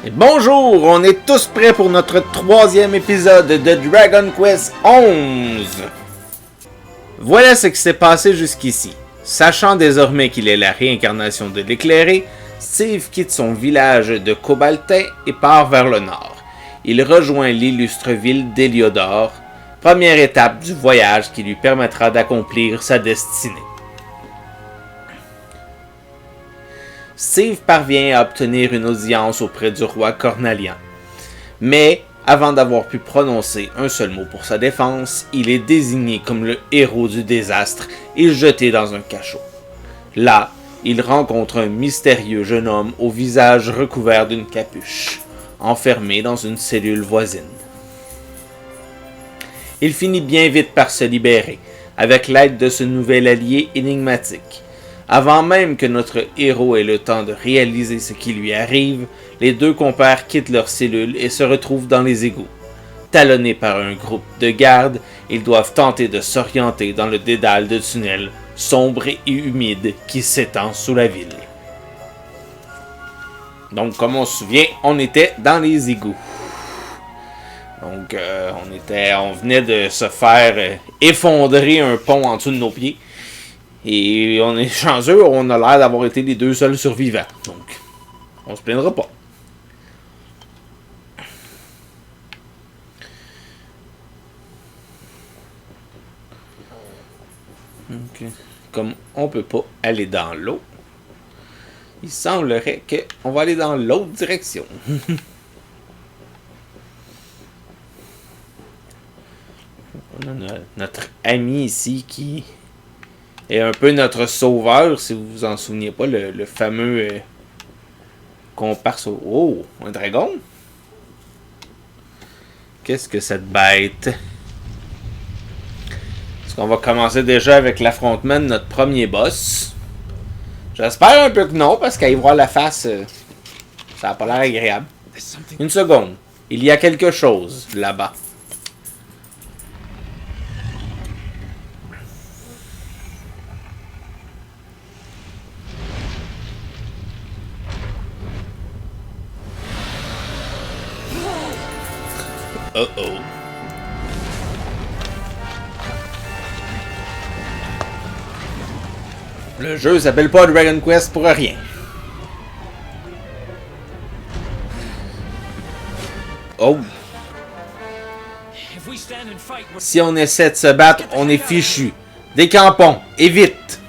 Et bonjour, on est tous prêts pour notre troisième épisode de Dragon Quest XI. Voilà ce qui s'est passé jusqu'ici. Sachant désormais qu'il est la réincarnation de l'éclairé, Steve quitte son village de Cobaltin et part vers le nord. Il rejoint l'illustre ville d'Héliodor, première étape du voyage qui lui permettra d'accomplir sa destinée. Steve parvient à obtenir une audience auprès du roi Cornalian. Mais, avant d'avoir pu prononcer un seul mot pour sa défense, il est désigné comme le héros du désastre et jeté dans un cachot. Là, il rencontre un mystérieux jeune homme au visage recouvert d'une capuche, enfermé dans une cellule voisine. Il finit bien vite par se libérer, avec l'aide de ce nouvel allié énigmatique. Avant même que notre héros ait le temps de réaliser ce qui lui arrive, les deux compères quittent leur cellule et se retrouvent dans les égouts. Talonnés par un groupe de gardes, ils doivent tenter de s'orienter dans le dédale de tunnels sombre et humide qui s'étend sous la ville. Donc, comme on se souvient, on était dans les égouts. Donc, on venait de se faire effondrer un pont en dessous de nos pieds. Et on est chanceux, on a l'air d'avoir été les deux seuls survivants. Donc, on se plaindra pas. Okay. Comme on peut pas aller dans l'eau, il semblerait qu'on va aller dans l'autre direction. On a notre ami ici qui est un peu notre sauveur, si vous vous en souvenez pas, le fameux comparse. Oh, un dragon? Qu'est-ce que cette bête? Est-ce qu'on va commencer déjà avec l'affrontement de notre premier boss? J'espère un peu que non, parce qu'à y voir la face, ça n'a pas l'air agréable. Une seconde. Il y a quelque chose là-bas. Uh-oh. Le jeu s'appelle pas Dragon Quest pour rien. Oh. Si on essaie de se battre, on est fichu. Décampons, et vite.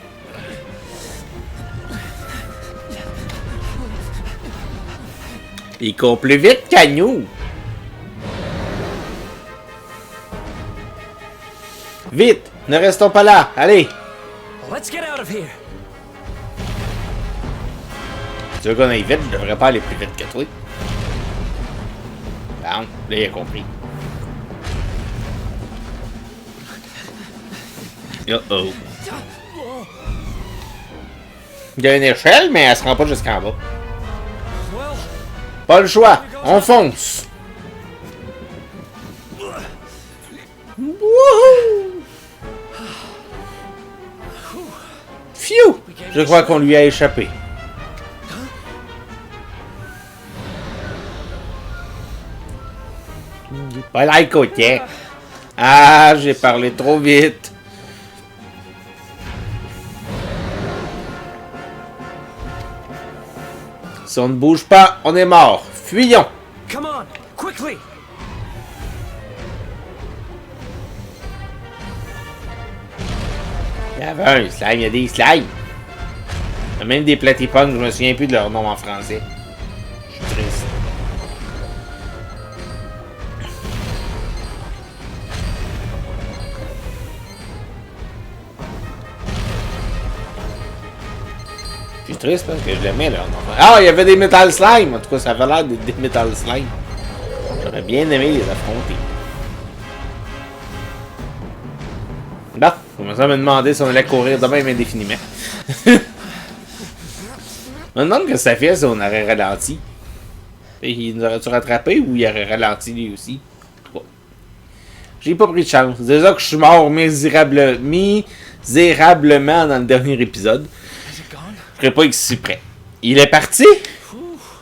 Il court plus vite qu'à nous. Vite, ne restons pas là, allez. Let's get out of here. Tu veux qu'on aille vite, je devrais pas aller plus vite que toi. Bon, là il a compris. Uh-oh. Il y a une échelle, mais elle se rend pas jusqu'en bas. Pas le choix, on fonce. Wouhou! Phew! Je crois qu'on lui a échappé. Pas la côté. Ah, j'ai parlé trop vite. Si on ne bouge pas, on est mort. Fuyons. Come on, quickly. Il y avait un slime, il y a des slimes. Il y a même des platypunk, je me souviens plus de leur nom en français. Je suis triste. Je suis triste parce que je l'aimais leur nom. Ah, il y avait des Metal Slime! En tout cas, ça avait l'air des Metal Slime. J'aurais bien aimé les affronter. Bon, je commençais à me demander si on allait courir de même indéfiniment. Je me demande que ça fait si on aurait ralenti. Et il nous aurait-tu rattrapé ou il aurait ralenti lui aussi? Ouais. J'ai pas pris de chance. C'est déjà que je suis mort misérablement dans le dernier épisode. Je serais pas ici près. Il est parti?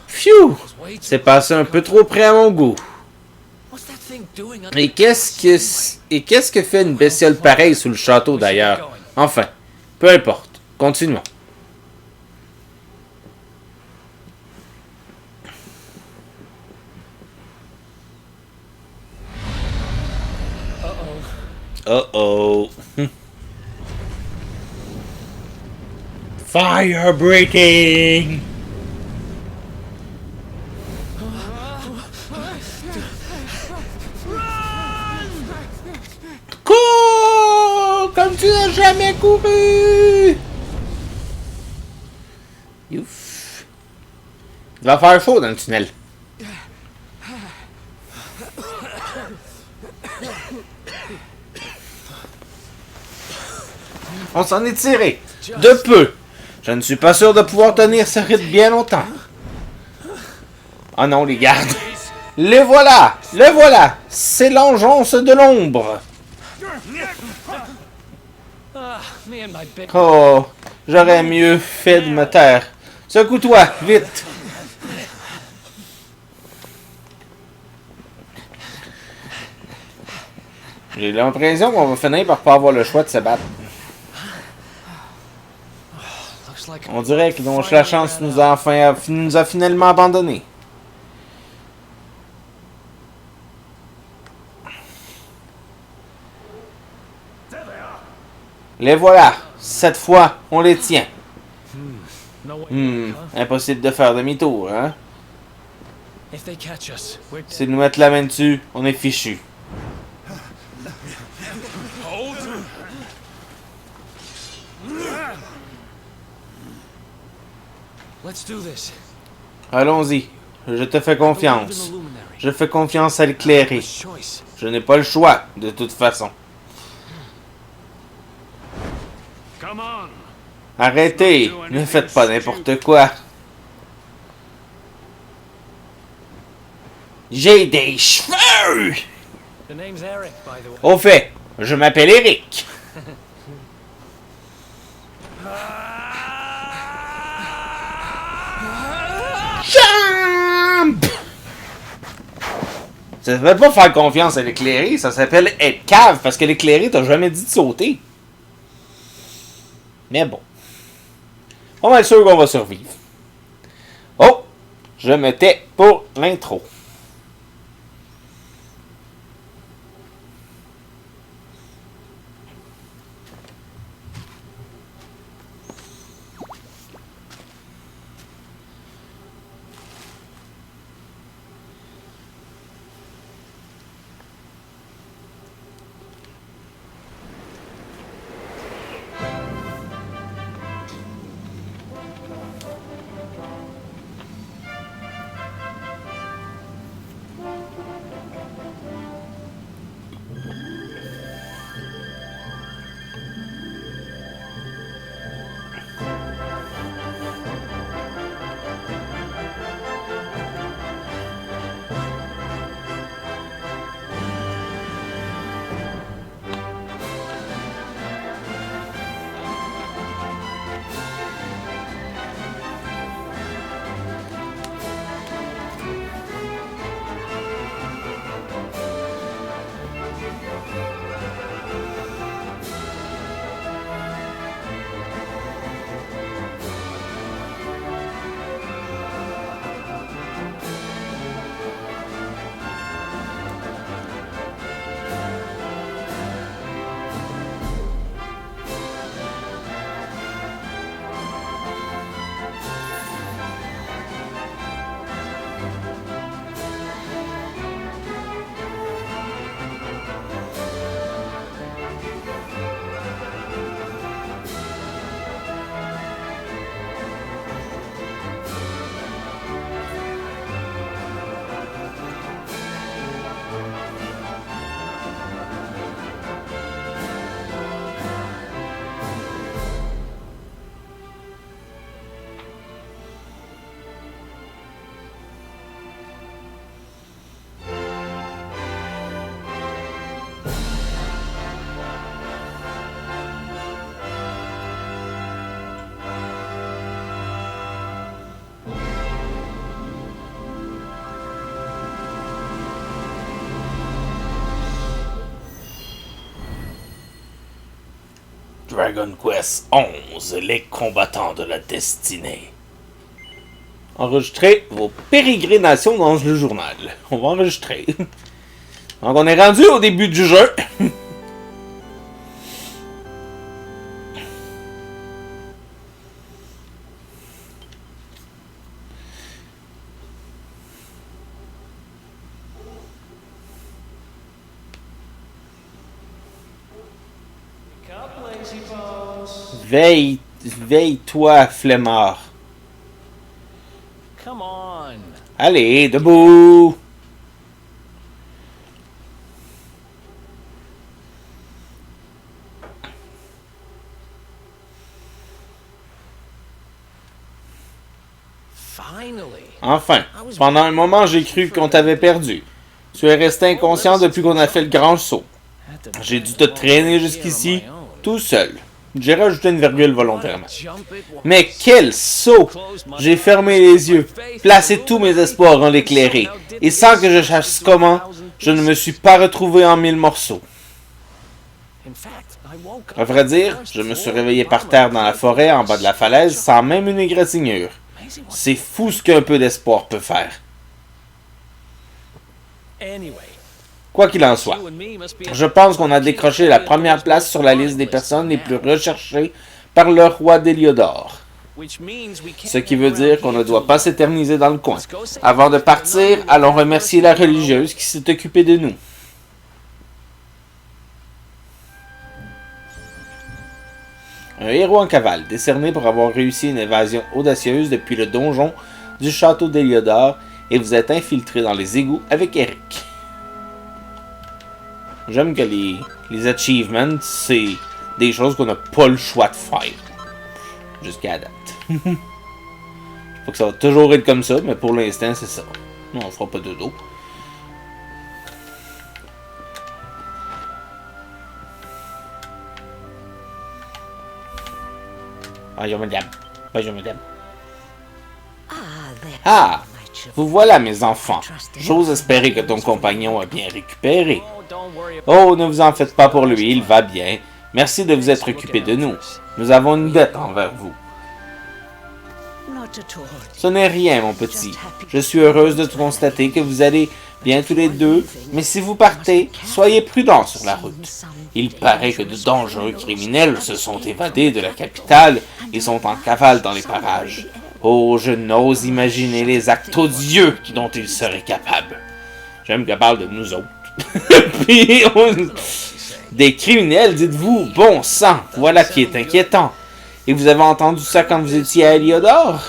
Phew! Wait. C'est passé un peu trop près à mon goût. What's that thing doing under Et qu'est-ce que fait une bestiole pareille sous le château d'ailleurs? Enfin, peu importe. Continuons. Uh-oh. Fire breathing! Cours! Comme tu n'as jamais couru! Ouf. Il va faire chaud dans le tunnel. On s'en est tiré. De peu. Je ne suis pas sûr de pouvoir tenir ce rythme bien longtemps. Oh non, les gardes. Le voilà! Le voilà! C'est l'engeance de l'ombre. Ah, me and my big. Oh, j'aurais mieux fait de me taire. Secoue-toi, vite! J'ai l'impression qu'on va finir par pas avoir le choix de se battre. Looks like On dirait que donc la chance nous a finalement abandonnés. Les voilà. Cette fois, on les tient. no way. Huh? Impossible de faire demi-tour, hein? If they catch us, we're dead. S'ils nous mettent la main dessus, on est fichu. Let's do this. Allons-y. Je te fais I believe in confiance. the luminary. Je fais confiance à l'éclairé. Choice. Je n'ai pas le choix, de toute façon. Come on. Arrêtez! Ne faites pas n'importe quoi. J'ai des cheveux! The name's Eric, by the way. Au fait, je m'appelle Eric. Jump! Ça s'appelle pas faire confiance à l'éclairé, ça s'appelle être cave, parce que l'éclairé t'a jamais dit de sauter. Mais bon. On va être sûr qu'on va survivre. Oh! Je me tais pour l'intro. Dragon Quest 11, les combattants de la destinée. Enregistrez vos pérégrinations dans le journal. On va enregistrer. Donc on est rendu au début du jeu. Veille-toi, flemmard. Come on. Allez, debout. Finally. Enfin, pendant un moment, j'ai cru qu'on t'avait perdu. Tu es resté inconscient depuis qu'on a fait le grand saut. J'ai dû te traîner jusqu'ici, tout seul. J'ai rajouté une virgule volontairement. Mais quel saut! J'ai fermé les yeux, placé tous mes espoirs en l'éclairé, et sans que je sache comment, je ne me suis pas retrouvé en 1000 morceaux. À vrai dire, je me suis réveillé par terre dans la forêt, en bas de la falaise, sans même une égratignure. C'est fou ce qu'un peu d'espoir peut faire. Quoi qu'il en soit, je pense qu'on a décroché la première place sur la liste des personnes les plus recherchées par le roi d'Héliodor. Ce qui veut dire qu'on ne doit pas s'éterniser dans le coin. Avant de partir, allons remercier la religieuse qui s'est occupée de nous. Un héros en cavale, décerné pour avoir réussi une évasion audacieuse depuis le donjon du château d'Héliodor, et vous êtes infiltré dans les égouts avec Eric. J'aime que les achievements, c'est des choses qu'on n'a pas le choix de faire. Jusqu'à la date. Je sais pas que ça va toujours être comme ça, mais pour l'instant, c'est ça. Non, on fera pas de dos. Bonjour, madame. Bonjour, madame. Ah, vous voilà, mes enfants. J'ose espérer que ton compagnon a bien récupéré. Oh, ne vous en faites pas pour lui, il va bien. Merci de vous être occupé de nous. Nous avons une dette envers vous. Ce n'est rien, mon petit. Je suis heureuse de constater que vous allez bien tous les deux, mais si vous partez, soyez prudents sur la route. Il paraît que de dangereux criminels se sont évadés de la capitale et sont en cavale dans les parages. Oh, je n'ose imaginer les actes odieux dont ils seraient capables. J'aime qu'elle parle de nous autres. Puis, des criminels, dites-vous, bon sang, voilà qui est inquiétant. Et vous avez entendu ça quand vous étiez à Héliodor?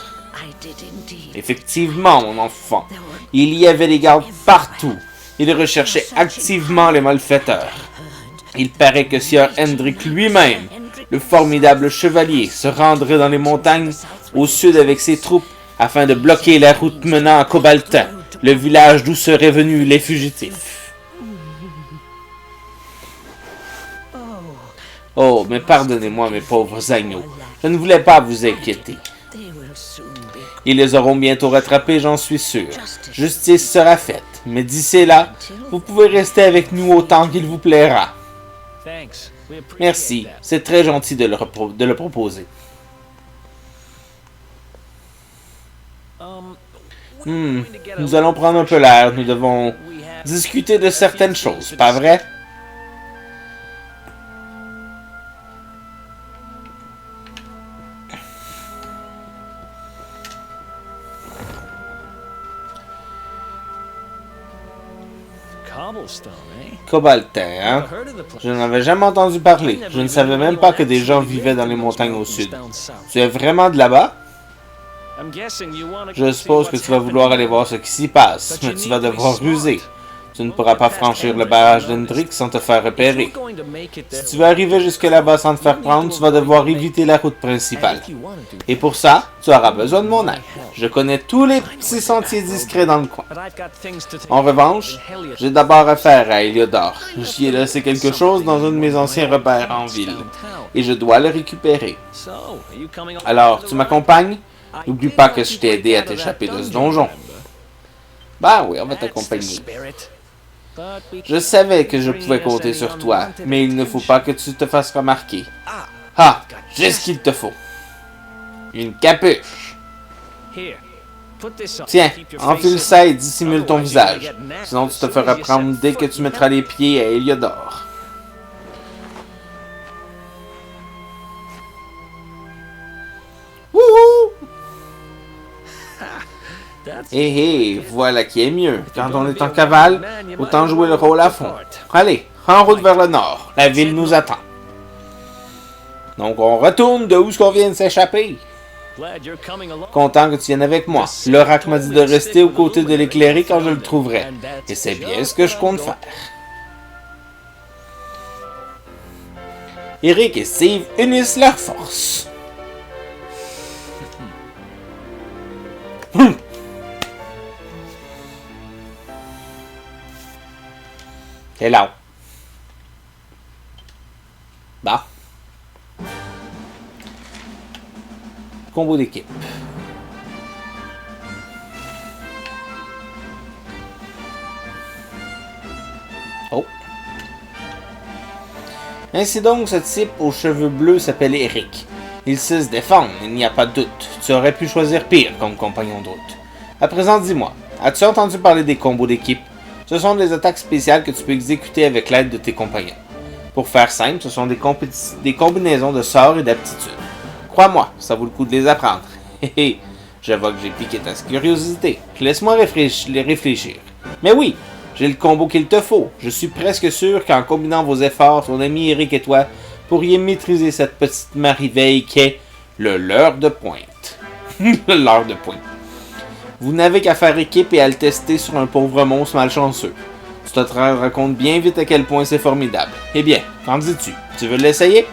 Effectivement, mon enfant. Il y avait des gardes partout. Ils recherchaient activement les malfaiteurs. Il paraît que Sieur Hendrik lui-même, le formidable chevalier, se rendrait dans les montagnes au sud avec ses troupes afin de bloquer la route menant à Cobaltin, le village d'où seraient venus les fugitifs. Oh, mais pardonnez-moi, mes pauvres agneaux. Je ne voulais pas vous inquiéter. Ils les auront bientôt rattrapés, j'en suis sûr. Justice sera faite. Mais d'ici là, vous pouvez rester avec nous autant qu'il vous plaira. Merci, c'est très gentil de le proposer. Nous allons prendre un peu l'air. Nous devons discuter de certaines choses, pas vrai? Cobaltin, hein? Je n'en avais jamais entendu parler. Je ne savais même pas que des gens vivaient dans les montagnes au sud. Tu es vraiment de là-bas? Je suppose que tu vas vouloir aller voir ce qui s'y passe, mais tu vas devoir ruser. Tu ne pourras pas franchir le barrage d'Hendrik sans te faire repérer. Si tu veux arriver jusque là-bas sans te faire prendre, tu vas devoir éviter la route principale. Et pour ça, tu auras besoin de mon aide. Je connais tous les petits sentiers discrets dans le coin. En revanche, j'ai d'abord affaire à Héliodor. J'y ai laissé quelque chose dans un de mes anciens repères en ville, et je dois le récupérer. Alors, tu m'accompagnes? N'oublie pas que je t'ai aidé à t'échapper de ce donjon. Bah oui, on va t'accompagner. Je savais que je pouvais compter sur toi, mais il ne faut pas que tu te fasses remarquer. Ah, j'ai ce qu'il te faut. Une capuche. Here, put this on. Tiens, Keep your enfile face ça et hidden. dissimule ton Otherwise, you're gonna visage. get nasty Sinon, tu as te soon feras as you prendre set dès que foot tu in mettras les pieds à Heliodor. Wouhou! That's Hé hé, voilà qui est mieux. Quand on est en cavale, autant jouer le rôle à fond. Allez, en route vers le nord. La ville nous attend. Donc on retourne de où ce qu'on vient de s'échapper. glad you're coming along. Content que tu viennes avec moi. L'oracle m'a dit de rester aux côtés de l'éclairé quand je le trouverai. Et c'est bien ce que je compte faire. Eric et Steve unissent leurs forces. C'est là. Bah. Combo d'équipe. Oh. Ainsi donc, ce type aux cheveux bleus s'appelle Eric. Il sait se défendre, il n'y a pas de doute. Tu aurais pu choisir pire comme compagnon de route. À présent, dis-moi, as-tu entendu parler des combos d'équipe? Ce sont des attaques spéciales que tu peux exécuter avec l'aide de tes compagnons. Pour faire simple, ce sont des combinaisons de sorts et d'aptitudes. Crois-moi, ça vaut le coup de les apprendre. Hé hé, je vois que j'ai piqué ta curiosité. Laisse-moi réfléchir. Mais oui, j'ai le combo qu'il te faut. Je suis presque sûr qu'en combinant vos efforts, ton ami Eric et toi pourriez maîtriser cette petite merveille qu'est le leurre de pointe. Le leurre de pointe. Vous n'avez qu'à faire équipe et à le tester sur un pauvre monstre malchanceux. Tu te rendras compte bien vite à quel point c'est formidable. Eh bien, qu'en dis-tu? Tu veux l'essayer?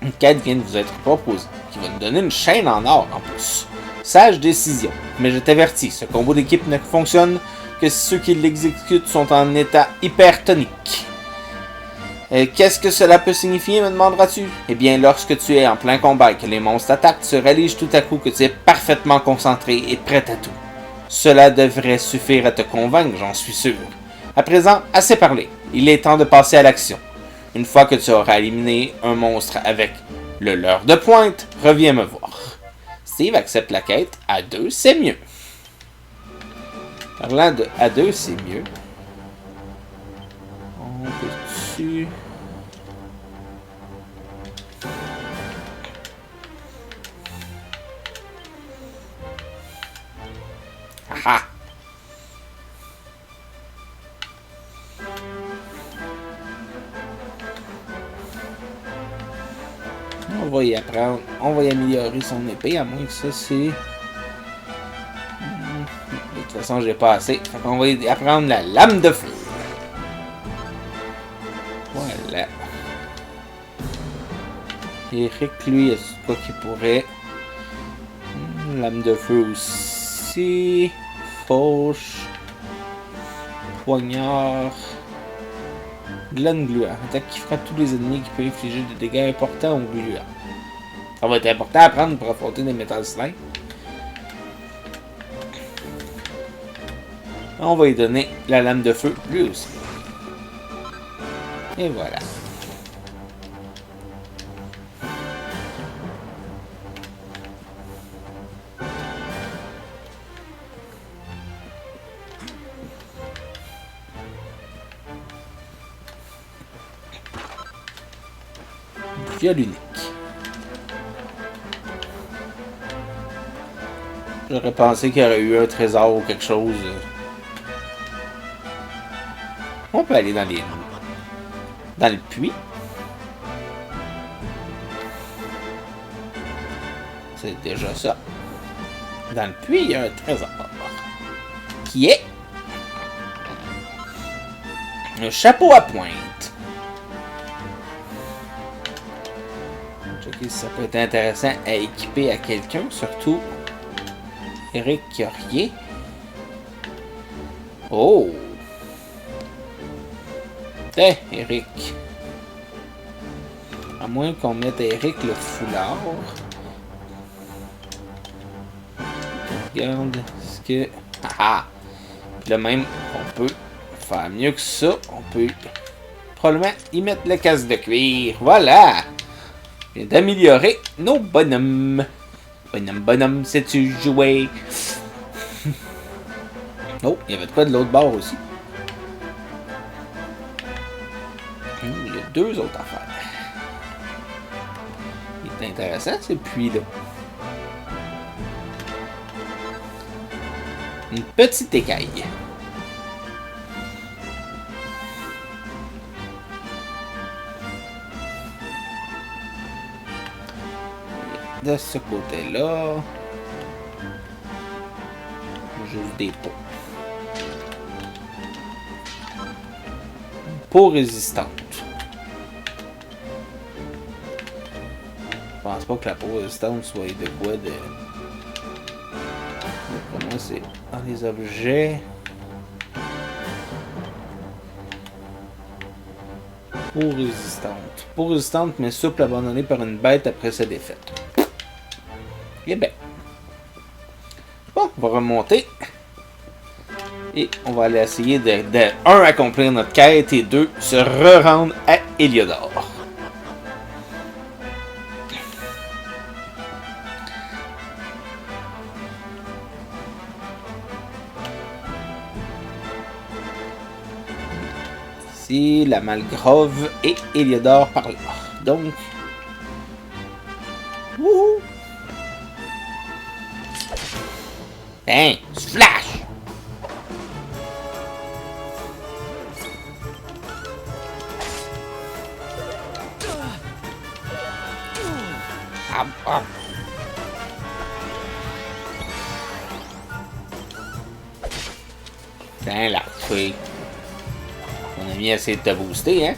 Une quête vient de vous être proposée, qui va nous donner une chaîne en or en plus. Sage décision, mais je t'avertis, ce combo d'équipe ne fonctionne que si ceux qui l'exécutent sont en état hypertonique. Qu'est-ce que cela peut signifier, me demanderas-tu? Eh bien, lorsque tu es en plein combat et que les monstres t'attaquent, tu réalises tout à coup que tu es parfaitement concentré et prêt à tout. Cela devrait suffire à te convaincre, j'en suis sûr. À présent, assez parlé. Il est temps de passer à l'action. Une fois que tu auras éliminé un monstre avec le leurre de pointe, reviens me voir. Steve accepte la quête. À deux, c'est mieux. Parlant de à deux, c'est mieux. On peut-tu... Ah! On va y apprendre. On va y améliorer son épée, à moins que ça c'est... De toute façon, j'ai pas assez. Fait qu'on va y apprendre la lame de feu. Voilà. Eric, lui, est-ce quoi qu'il pourrait... Lame de feu aussi... Fauche... Poignard... Glane gluant. Attaque qui frappe tous les ennemis qui peut infliger des dégâts importants au gluant. Ça va être important à prendre pour affronter des Metal Slime. On va lui donner la lame de feu lui aussi. Et voilà. Viol unique. J'aurais pensé qu'il y aurait eu un trésor ou quelque chose. On peut aller dans le puits. C'est déjà ça. Dans le puits, il y a un trésor. Qui est un chapeau à pointe. Checker si ça peut être intéressant à équiper à quelqu'un, surtout Eric qui a rien. Oh! Eric. À moins qu'on mette à Eric le foulard. Regarde ce que... Ah! Puis là même, on peut faire mieux que ça. On peut probablement y mettre le casque de cuir. Voilà! Je viens d'améliorer nos bonhommes. Bonhomme, sais-tu jouer? Oh, il y avait de quoi de l'autre bord aussi. Il y a 2 autres affaires. Il est intéressant, ce puits-là. Une petite écaille. De ce côté-là, juste des pots. Peau résistante. Je pense pas que la peau résistante soit de quoi de... Pour moi, c'est dans les objets. Peau résistante. Peau résistante, mais souple, abandonnée par une bête après sa défaite. Eh bien. Bon, on va remonter. Et on va aller essayer de 1, accomplir notre quête, et 2, se re-rendre à Heliodor. Ici, la Malgrove et Heliodor par là. Donc... Wouhou! Ben, flash! Ah. Ben, la fille. On a mis essayé de te booster, hein?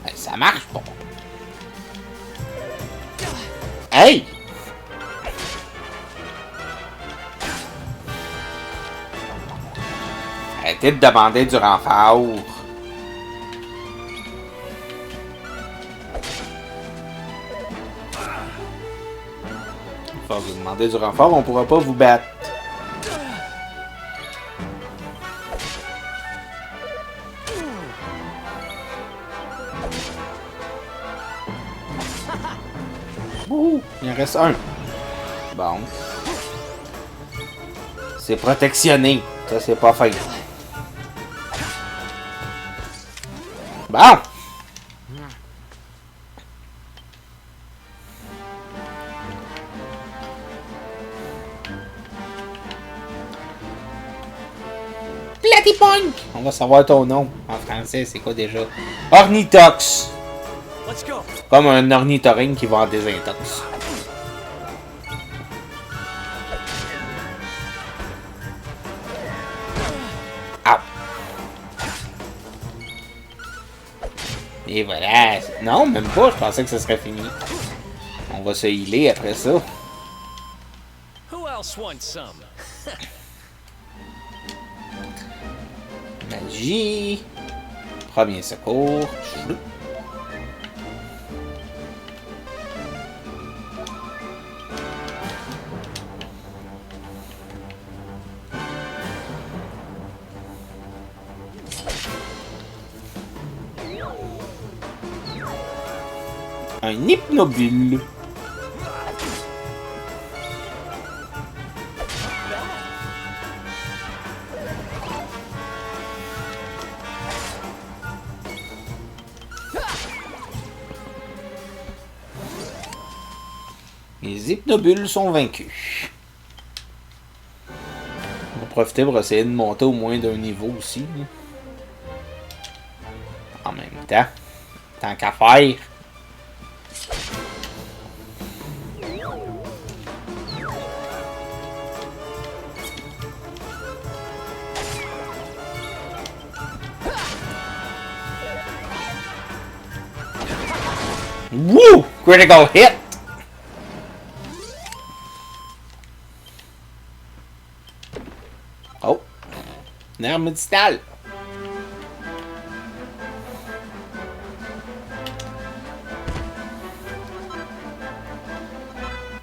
Ben, ça marche pas. Hey! Arrêtez de demander du renfort. Faut vous demander du renfort, on pourra pas vous battre. Ouh, il en reste un. Bon. C'est protectionné. Ça, c'est pas fait. Bon. Platypunk! On va savoir ton nom. En français, c'est quoi déjà? Ornithox. Let's go. Comme un ornithorynque qui va en désintox. Ah. Et voilà. Non, même pas. Je pensais que ce serait fini. On va se healer après ça. Who else wants some? Magie. Premier secours. Un hypnobule. Les hypnobules sont vaincus. On va profiter pour essayer de monter au moins d'un niveau aussi. En même temps, tant qu'à faire. Woo! Critical hit! Oh! Une arme médicale!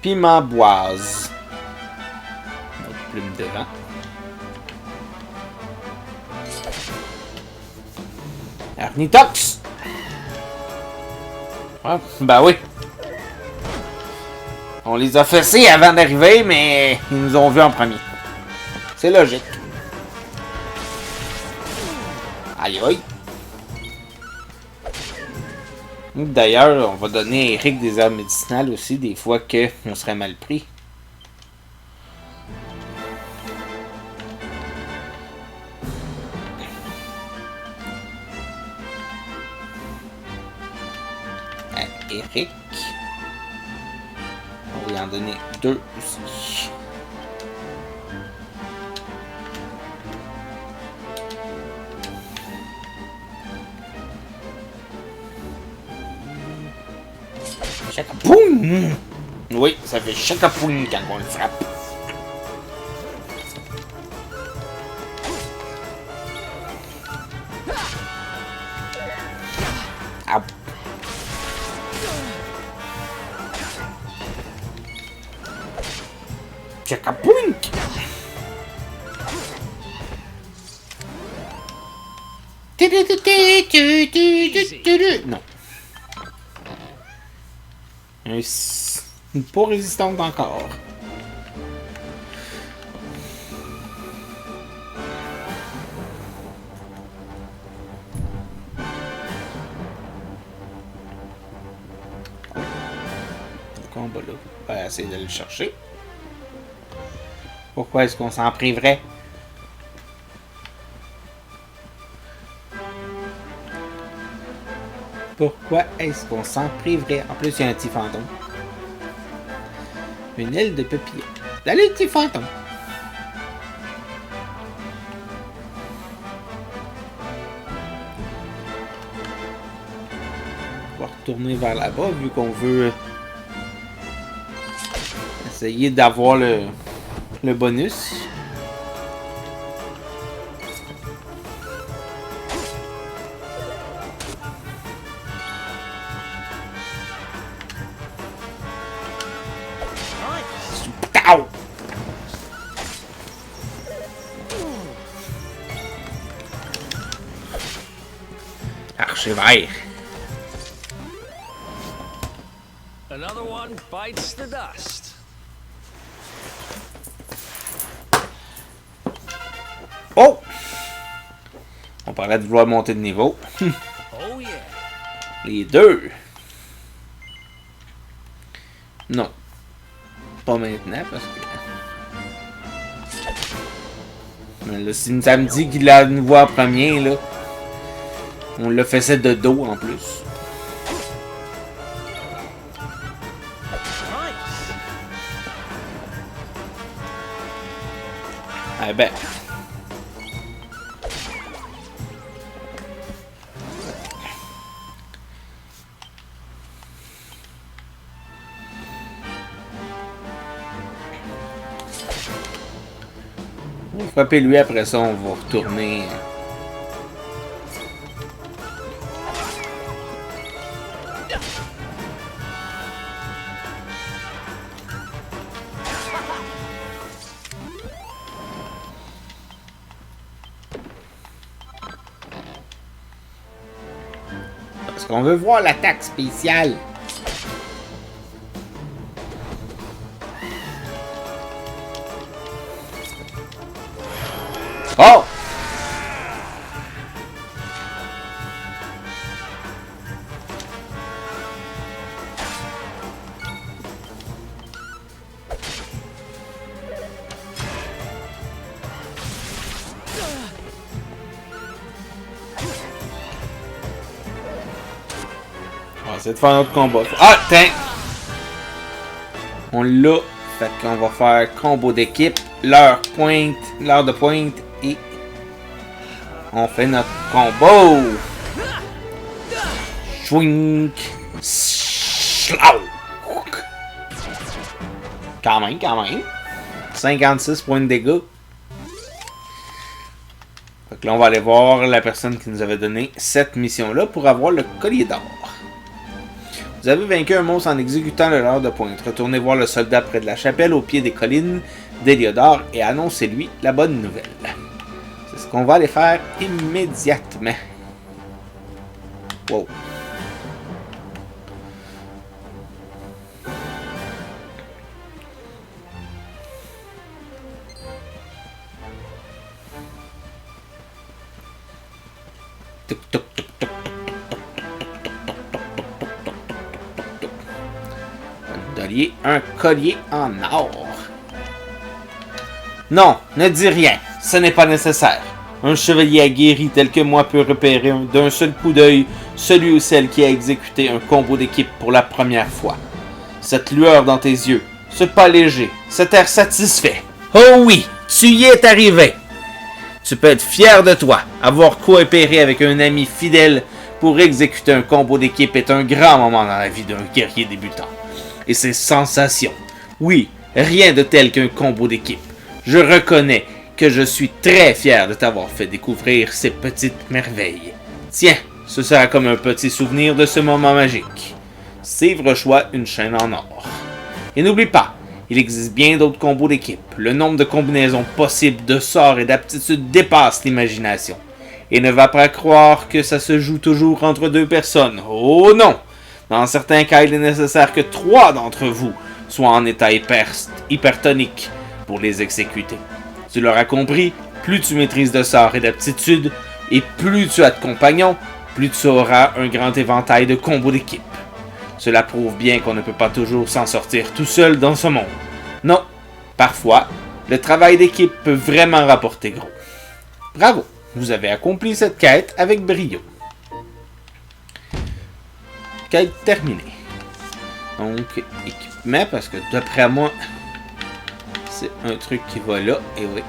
Piment boise. Notre plume devant. Ornithox! Ah, ben oui. On les a fessés avant d'arriver, mais ils nous ont vus en premier. C'est logique. Aïe aïe. D'ailleurs, on va donner à Eric des herbes médicinales aussi, des fois qu'on serait mal pris. À Eric. On va y en donner 2 aussi. Chacapoum! Oui, ça fait chacapoum quand on le frappe. Ah. Chacapoum! Non. Une peau résistante encore. Le combat là. On va essayer de le chercher. Pourquoi est-ce qu'on s'en priverait? Pourquoi est-ce qu'on s'en priverait? En plus, il y a un petit fantôme. Une aile de papillon. Salut, petit fantôme! On va retourner vers là-bas, vu qu'on veut essayer d'avoir le bonus. Ow! Archer vert. Another one bites the dust. Oh! On parlait de vouloir monter de niveau. Oh yeah. Les deux. Non. Pas maintenant parce que. Mais là, si ça me dit qu'il a une voix en premier, là. On l'a fait de dos en plus. Nice. Ah ben. On va frapper lui, après ça on va retourner. Parce qu'on veut voir l'attaque spéciale. Oh! On va essayer de faire un autre combat. Ah, tiens! On l'a. Fait qu'on va faire combo d'équipe, l'heure de pointe et on fait notre combo. Swing. Slow. Quand même. 56 points de dégâts. Fait que là, on va aller voir la personne qui nous avait donné cette mission-là pour avoir le collier d'or. Vous avez vaincu un monstre en exécutant le leurre de pointe. Retournez voir le soldat près de la chapelle au pied des collines d'Héliodore et annoncez-lui la bonne nouvelle. C'est ce qu'on va aller faire immédiatement. Wow. Tuk, tuk, tuk, tuk. Un collier en or. Non, ne dis rien. Ce n'est pas nécessaire. Un chevalier aguerri tel que moi peut repérer d'un seul coup d'œil celui ou celle qui a exécuté un combo d'équipe pour la première fois. Cette lueur dans tes yeux, ce pas léger, cet air satisfait. Oh oui, tu y es arrivé. Tu peux être fier de toi. Avoir coopéré avec un ami fidèle pour exécuter un combo d'équipe est un grand moment dans la vie d'un guerrier débutant. Et ses sensations. Oui, rien de tel qu'un combo d'équipe. Je reconnais que je suis très fier de t'avoir fait découvrir ces petites merveilles. Tiens, ce sera comme un petit souvenir de ce moment magique. Sèvre-choix une chaîne en or. Et n'oublie pas, il existe bien d'autres combos d'équipe. Le nombre de combinaisons possibles de sorts et d'aptitudes dépasse l'imagination. Et ne va pas croire que ça se joue toujours entre deux personnes. Oh non! Dans certains cas, il est nécessaire que 3 d'entre vous soient en état hypertonique pour les exécuter. Tu l'auras compris, plus tu maîtrises de sorts et d'aptitudes, et plus tu as de compagnons, plus tu auras un grand éventail de combos d'équipe. Cela prouve bien qu'on ne peut pas toujours s'en sortir tout seul dans ce monde. Non, parfois, le travail d'équipe peut vraiment rapporter gros. Bravo, vous avez accompli cette quête avec brio. Quête terminée. Donc, équipement, parce que d'après moi, c'est un truc qui va là, et oui.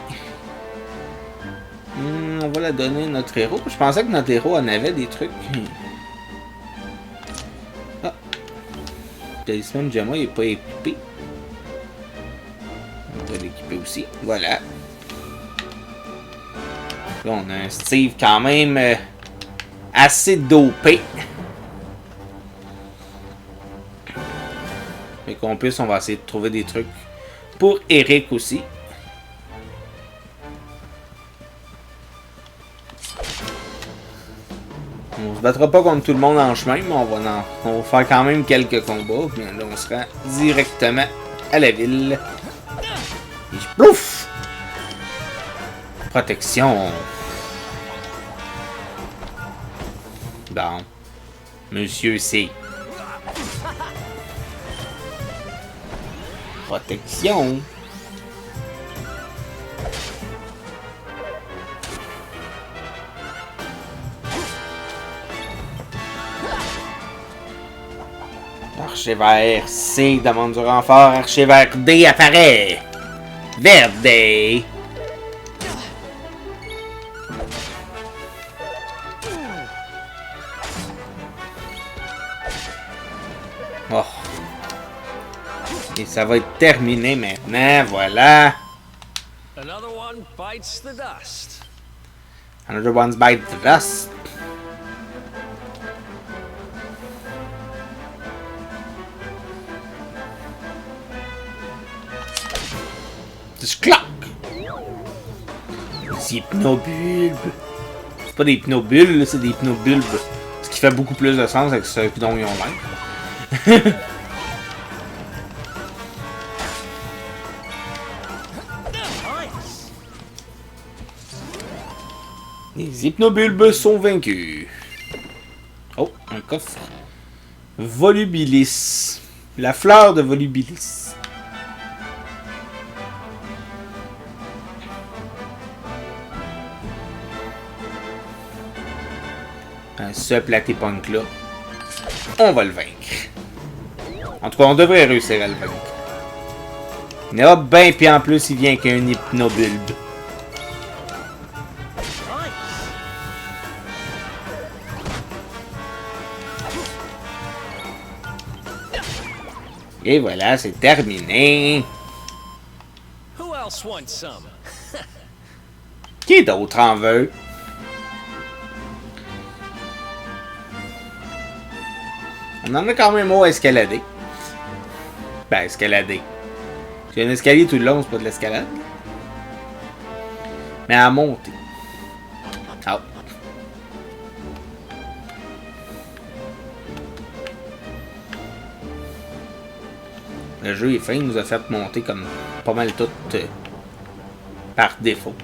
On va la donner à notre héros. Je pensais que notre héros en avait des trucs. Ah. Le talisman Gemma, il n'est pas équipé. On va l'équiper aussi. Voilà. Là, on a un Steve quand même assez dopé. Mais qu'en plus, on va essayer de trouver des trucs pour Eric aussi. On se battra pas contre tout le monde en chemin, mais on va faire quand même quelques combats. Puis là, on se rend directement à la ville. Et plouf! Protection. Bon. Monsieur C. Protection. Archevert C demande du renfort. Archevert D apparaît. Verde. Oh. Et ça va être terminé maintenant, voilà. Another one bites the dust. Another one's bite the dust. Just clac. Des hypnobulbes. C'est pas des hypnobulbes, c'est des hypnobulbes. Ce qui fait beaucoup plus de sens avec ce dont ils ont l'air. Les hypnobulbes sont vaincus. Oh, un coffre. Volubilis. La fleur de Volubilis. Ce platypunk là, on va le vaincre. En tout cas, on devrait réussir à le vaincre. Ah ben, puis en plus, il vient avec un hypnobulbe. Et voilà, c'est terminé. Who else wants some? Qui d'autre en veut? On en a quand même au escalader. Ben, escalader. J'ai un escalier tout le long, c'est pas de l'escalade. Mais à monter. Oh. Le jeu est fin, il nous a fait monter comme pas mal tout par défaut.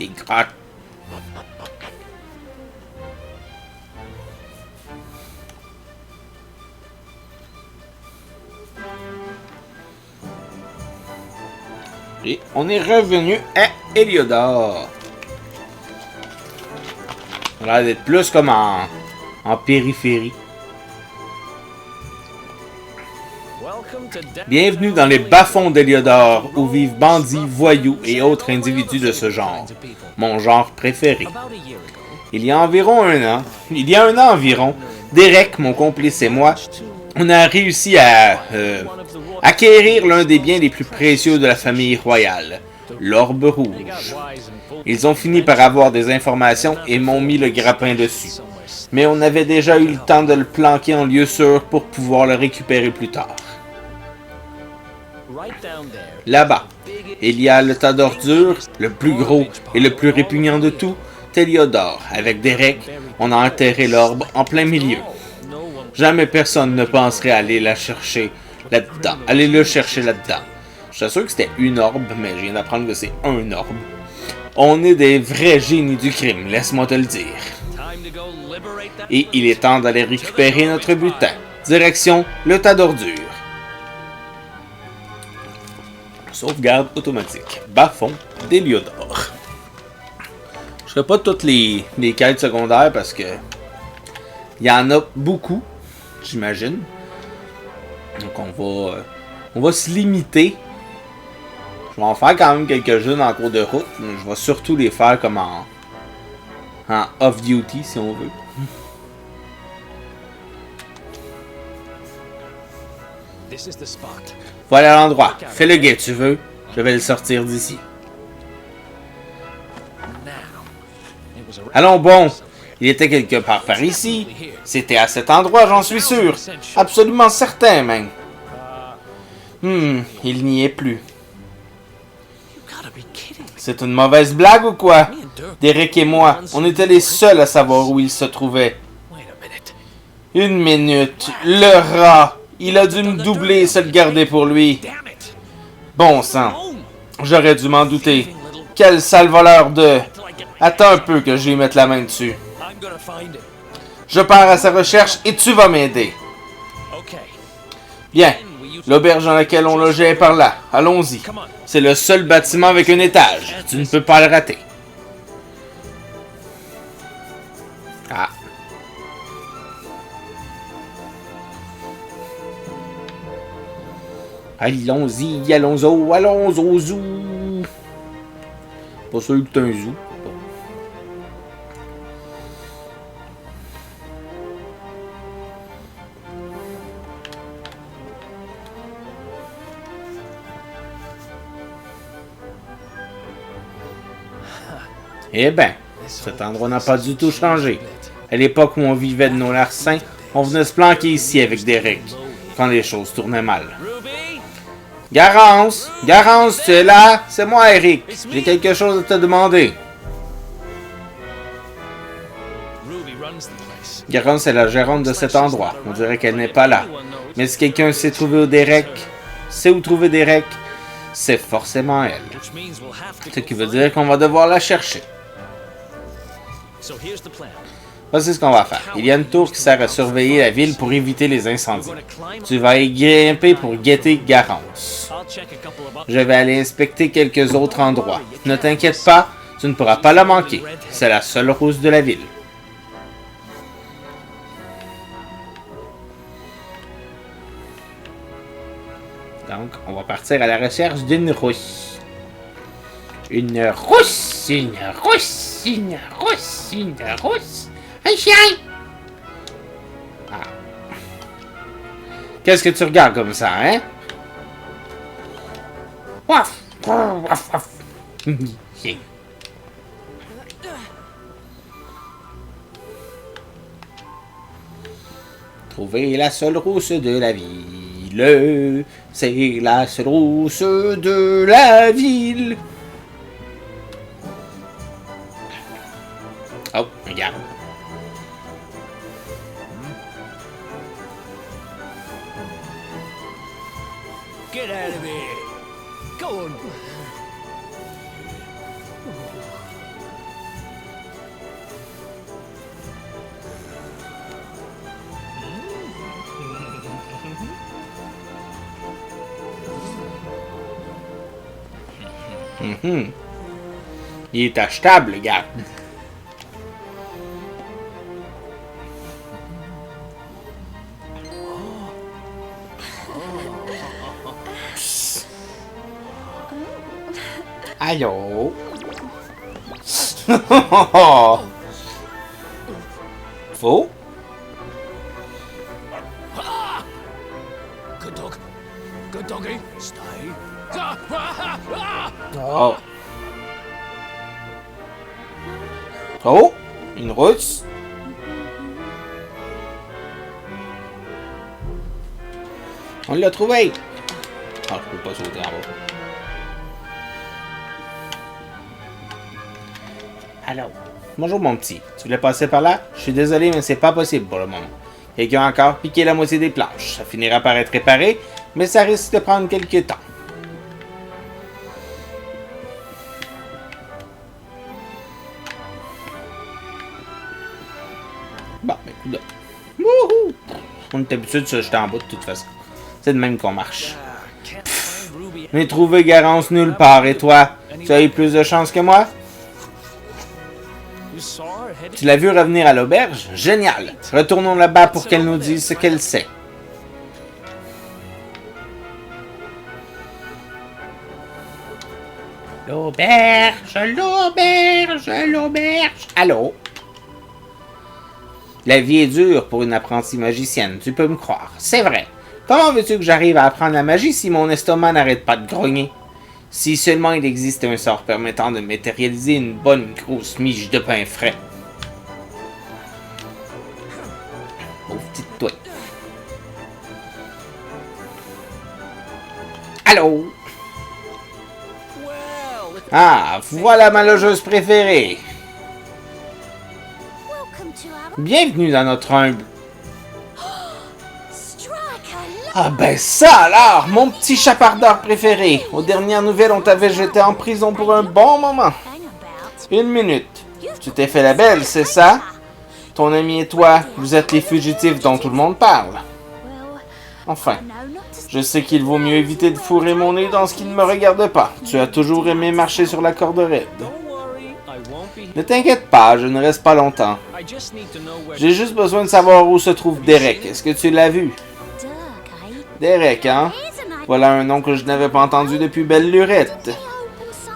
Des grottes. Et on est revenu à Heliodor. On a l'air d'être plus comme en périphérie. Bienvenue dans les bas-fonds d'Heliodor, où vivent bandits, voyous et autres individus de ce genre. Mon genre préféré. Il y a un an environ, Derek, mon complice et moi, on a réussi à acquérir l'un des biens les plus précieux de la famille royale, l'Orbe Rouge. Ils ont fini par avoir des informations et m'ont mis le grappin dessus. Mais on avait déjà eu le temps de le planquer en lieu sûr pour pouvoir le récupérer plus tard. Là-bas, il y a le tas d'ordures, le plus gros et le plus répugnant de tout, Heliodor. Avec Derek, on a enterré l'orbe en plein milieu. Jamais personne ne penserait aller le chercher là-dedans. Je suis sûr que c'était une orbe, mais je viens d'apprendre que c'est un orbe. On est des vrais génies du crime, laisse-moi te le dire. Et il est temps d'aller récupérer notre butin. Direction le tas d'ordures. Sauvegarde automatique. Bas-fond d'Heliodor. Je ferai pas toutes les quêtes secondaires parce que il y en a beaucoup, j'imagine. Donc on va se limiter. Je vais en faire quand même quelques-unes en cours de route, mais je vais surtout les faire comme en off-duty si on veut. Voilà l'endroit. Fais le guet, tu veux. Je vais le sortir d'ici. Allons bon. Il était quelque part par ici. C'était à cet endroit, j'en suis sûr. Absolument certain, même. Il n'y est plus. C'est une mauvaise blague ou quoi? Derek et moi, on était les seuls à savoir où il se trouvait. Une minute. Le rat. Il a dû me doubler et se le garder pour lui. Bon sang. J'aurais dû m'en douter. Quel sale voleur de... Attends un peu que je vais mettre la main dessus. Je pars à sa recherche et tu vas m'aider. Bien. L'auberge dans laquelle on logeait est par là. Allons-y. C'est le seul bâtiment avec un étage. Tu ne peux pas le rater. Ah. Allons-y, allons au zoo. Pas sûr que t'es un zoo. Eh ben, cet endroit n'a pas du tout changé. À l'époque où on vivait de nos larcins, on venait se planquer ici avec Derek, quand les choses tournaient mal. Garance, tu es là? C'est moi, Eric. J'ai quelque chose à te demander. Garance est la gérante de cet endroit. On dirait qu'elle n'est pas là. Mais si quelqu'un sait où trouver Derek, c'est forcément elle. Ce qui veut dire qu'on va devoir la chercher. Voici ce qu'on va faire. Il y a une tour qui sert à surveiller la ville pour éviter les incendies. Tu vas y grimper pour guetter Garance. Je vais aller inspecter quelques autres endroits. Ne t'inquiète pas, tu ne pourras pas la manquer. C'est la seule rousse de la ville. Donc, on va partir à la recherche d'une rousse. Une rousse. Un chien! Ah. Qu'est-ce que tu regardes comme ça, hein? Waf! Waf, waf. Chien. Trouver la seule rousse de la ville. C'est la seule rousse de la ville. Oh, regarde. Get out of here. Go on. Mhm. Il est achetable, le gars. Psst. Allô? Faux? Good dog. Good doggy. Stay. Oh. Oh, une rousse. On l'a trouvé. Ah, je peux pas sauter en bas. Alors, bonjour mon petit. Tu voulais passer par là? Je suis désolé, mais c'est pas possible pour le moment. Quelqu'un a encore piqué la moitié des planches. Ça finira par être réparé, mais ça risque de prendre quelques temps. Bon, ben, écoute là. Wouhou! On est habitué de se jeter en bas de toute façon. C'est de même qu'on marche. Je n'ai trouvé Garance nulle part. Et toi? Tu as eu plus de chance que moi? Tu l'as vu revenir à l'auberge? Génial! Retournons là-bas pour qu'elle nous dise ce qu'elle sait. L'auberge, l'auberge, l'auberge. Allô? La vie est dure pour une apprentie magicienne, tu peux me croire. C'est vrai. Comment veux-tu que j'arrive à apprendre la magie si mon estomac n'arrête pas de grogner? Si seulement il existe un sort permettant de matérialiser une bonne grosse miche de pain frais. Pauvre petite toi. Allô? Ah, voilà ma logeuse préférée. Bienvenue dans notre humble. Ah ben ça alors, mon petit chapardeur préféré. Aux dernières nouvelles, on t'avait jeté en prison pour un bon moment. Une minute. Tu t'es fait la belle, c'est ça? Ton ami et toi, vous êtes les fugitifs dont tout le monde parle. Enfin, je sais qu'il vaut mieux éviter de fourrer mon nez dans ce qui ne me regarde pas. Tu as toujours aimé marcher sur la corde raide. Ne t'inquiète pas, je ne reste pas longtemps. J'ai juste besoin de savoir où se trouve Derek. Est-ce que tu l'as vu? Derek, hein? Voilà un nom que je n'avais pas entendu depuis belle lurette.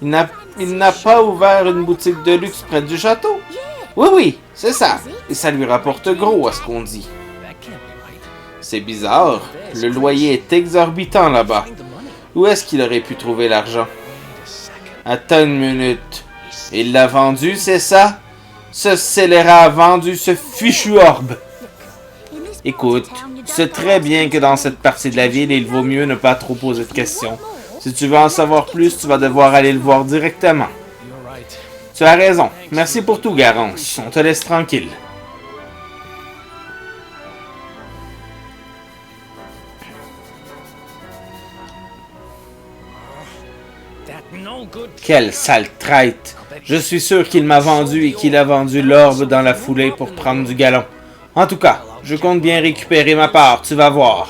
Il n'a pas ouvert une boutique de luxe près du château? Oui, c'est ça. Et ça lui rapporte gros à ce qu'on dit. C'est bizarre. Le loyer est exorbitant là-bas. Où est-ce qu'il aurait pu trouver l'argent? Attends une minute. Il l'a vendu, c'est ça? Ce scélérat a vendu ce fichu orbe. Écoute, tu sais très bien que dans cette partie de la ville, il vaut mieux ne pas trop poser de questions. Si tu veux en savoir plus, tu vas devoir aller le voir directement. Tu as raison. Merci pour tout, Garance. On te laisse tranquille. Quelle sale traite! Je suis sûr qu'il m'a vendu et qu'il a vendu l'orbe dans la foulée pour prendre du galon. En tout cas, je compte bien récupérer ma part, tu vas voir.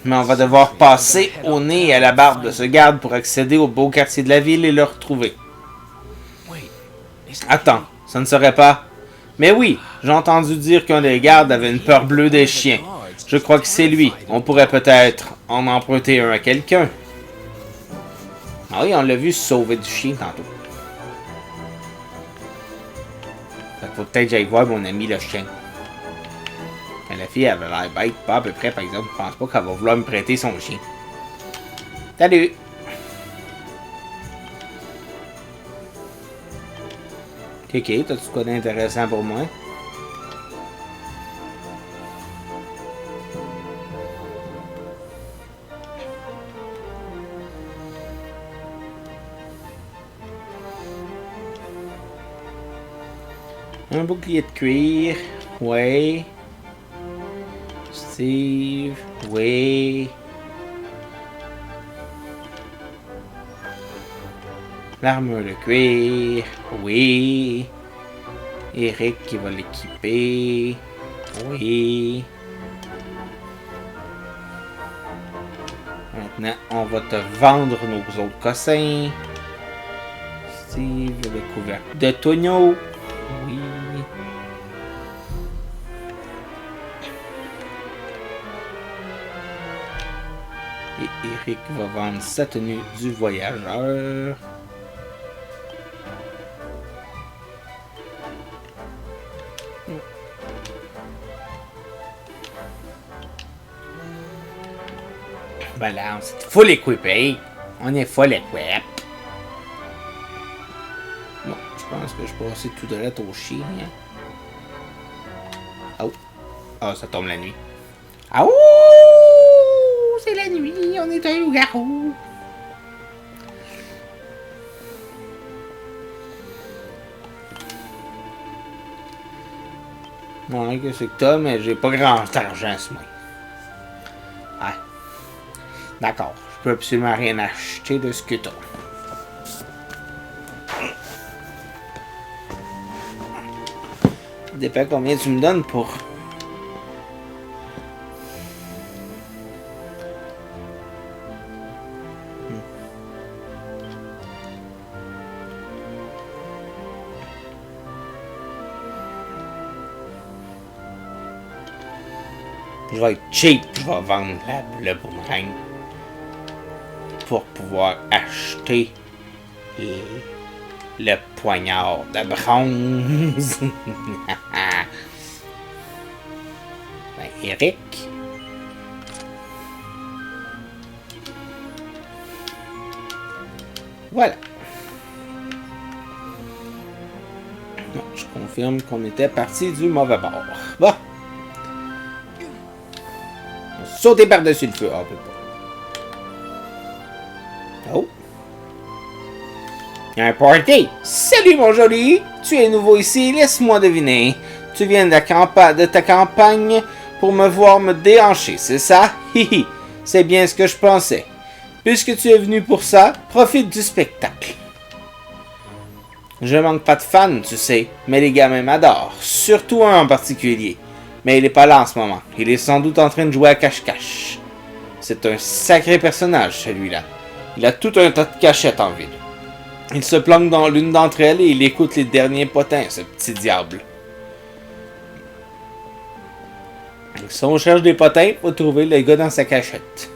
Mais on va devoir passer au nez et à la barbe de ce garde pour accéder au beau quartier de la ville et le retrouver. Attends, ça ne serait pas... Mais oui, j'ai entendu dire qu'un des gardes avait une peur bleue des chiens. Je crois que c'est lui. On pourrait peut-être en emprunter un à quelqu'un. Ah oui, on l'a vu se sauver du chien tantôt. Fait qu'il faut peut-être que j'aille voir mon ami le chien. Mais la fille avait l'air bête, pas à peu près par exemple. Je pense pas qu'elle va vouloir me prêter son chien. Salut! Ok, t'as-tu quoi d'intéressant pour moi? Un bouclier de cuir. Ouais. Steve. Ouais. L'armure de cuir. Oui. Eric qui va l'équiper. Oui. Maintenant, on va te vendre nos autres cossins. Steve, le couvercle de tonneau. Oui. Et Eric va vendre sa tenue du voyageur. Voilà, on est full équipé. On est full équipé. Bon, je pense que je peux passer tout de suite au chien. Oh. Ah, ça tombe la nuit. Ah ouh! C'est la nuit, on est un loup-garou. Ouais, qu'est-ce que t'as, mais j'ai pas grand argent ce mois. Ouais. D'accord, je peux absolument rien acheter de ce que t'as. Dépend combien tu me donnes pour... Je vais être cheap, je vais vendre le boomerang pour pouvoir acheter le poignard de bronze. Ben, Eric. Voilà. Non, je confirme qu'on était parti du mauvais bord. Bon. Sauter par-dessus le feu. Ah, on peut pas. Oh. Un party. Salut mon joli. Tu es nouveau ici. Laisse-moi deviner. Tu viens de ta campagne pour me voir me déhancher, c'est ça? Hihi. C'est bien ce que je pensais. Puisque tu es venu pour ça, profite du spectacle. Je manque pas de fans, tu sais, mais les gamins m'adorent. Surtout un en particulier. Mais il est pas là en ce moment. Il est sans doute en train de jouer à cache-cache. C'est un sacré personnage, celui-là. Il a tout un tas de cachettes en ville. Il se planque dans l'une d'entre elles et il écoute les derniers potins, ce petit diable. Si on cherche des potins, faut trouver le gars dans sa cachette.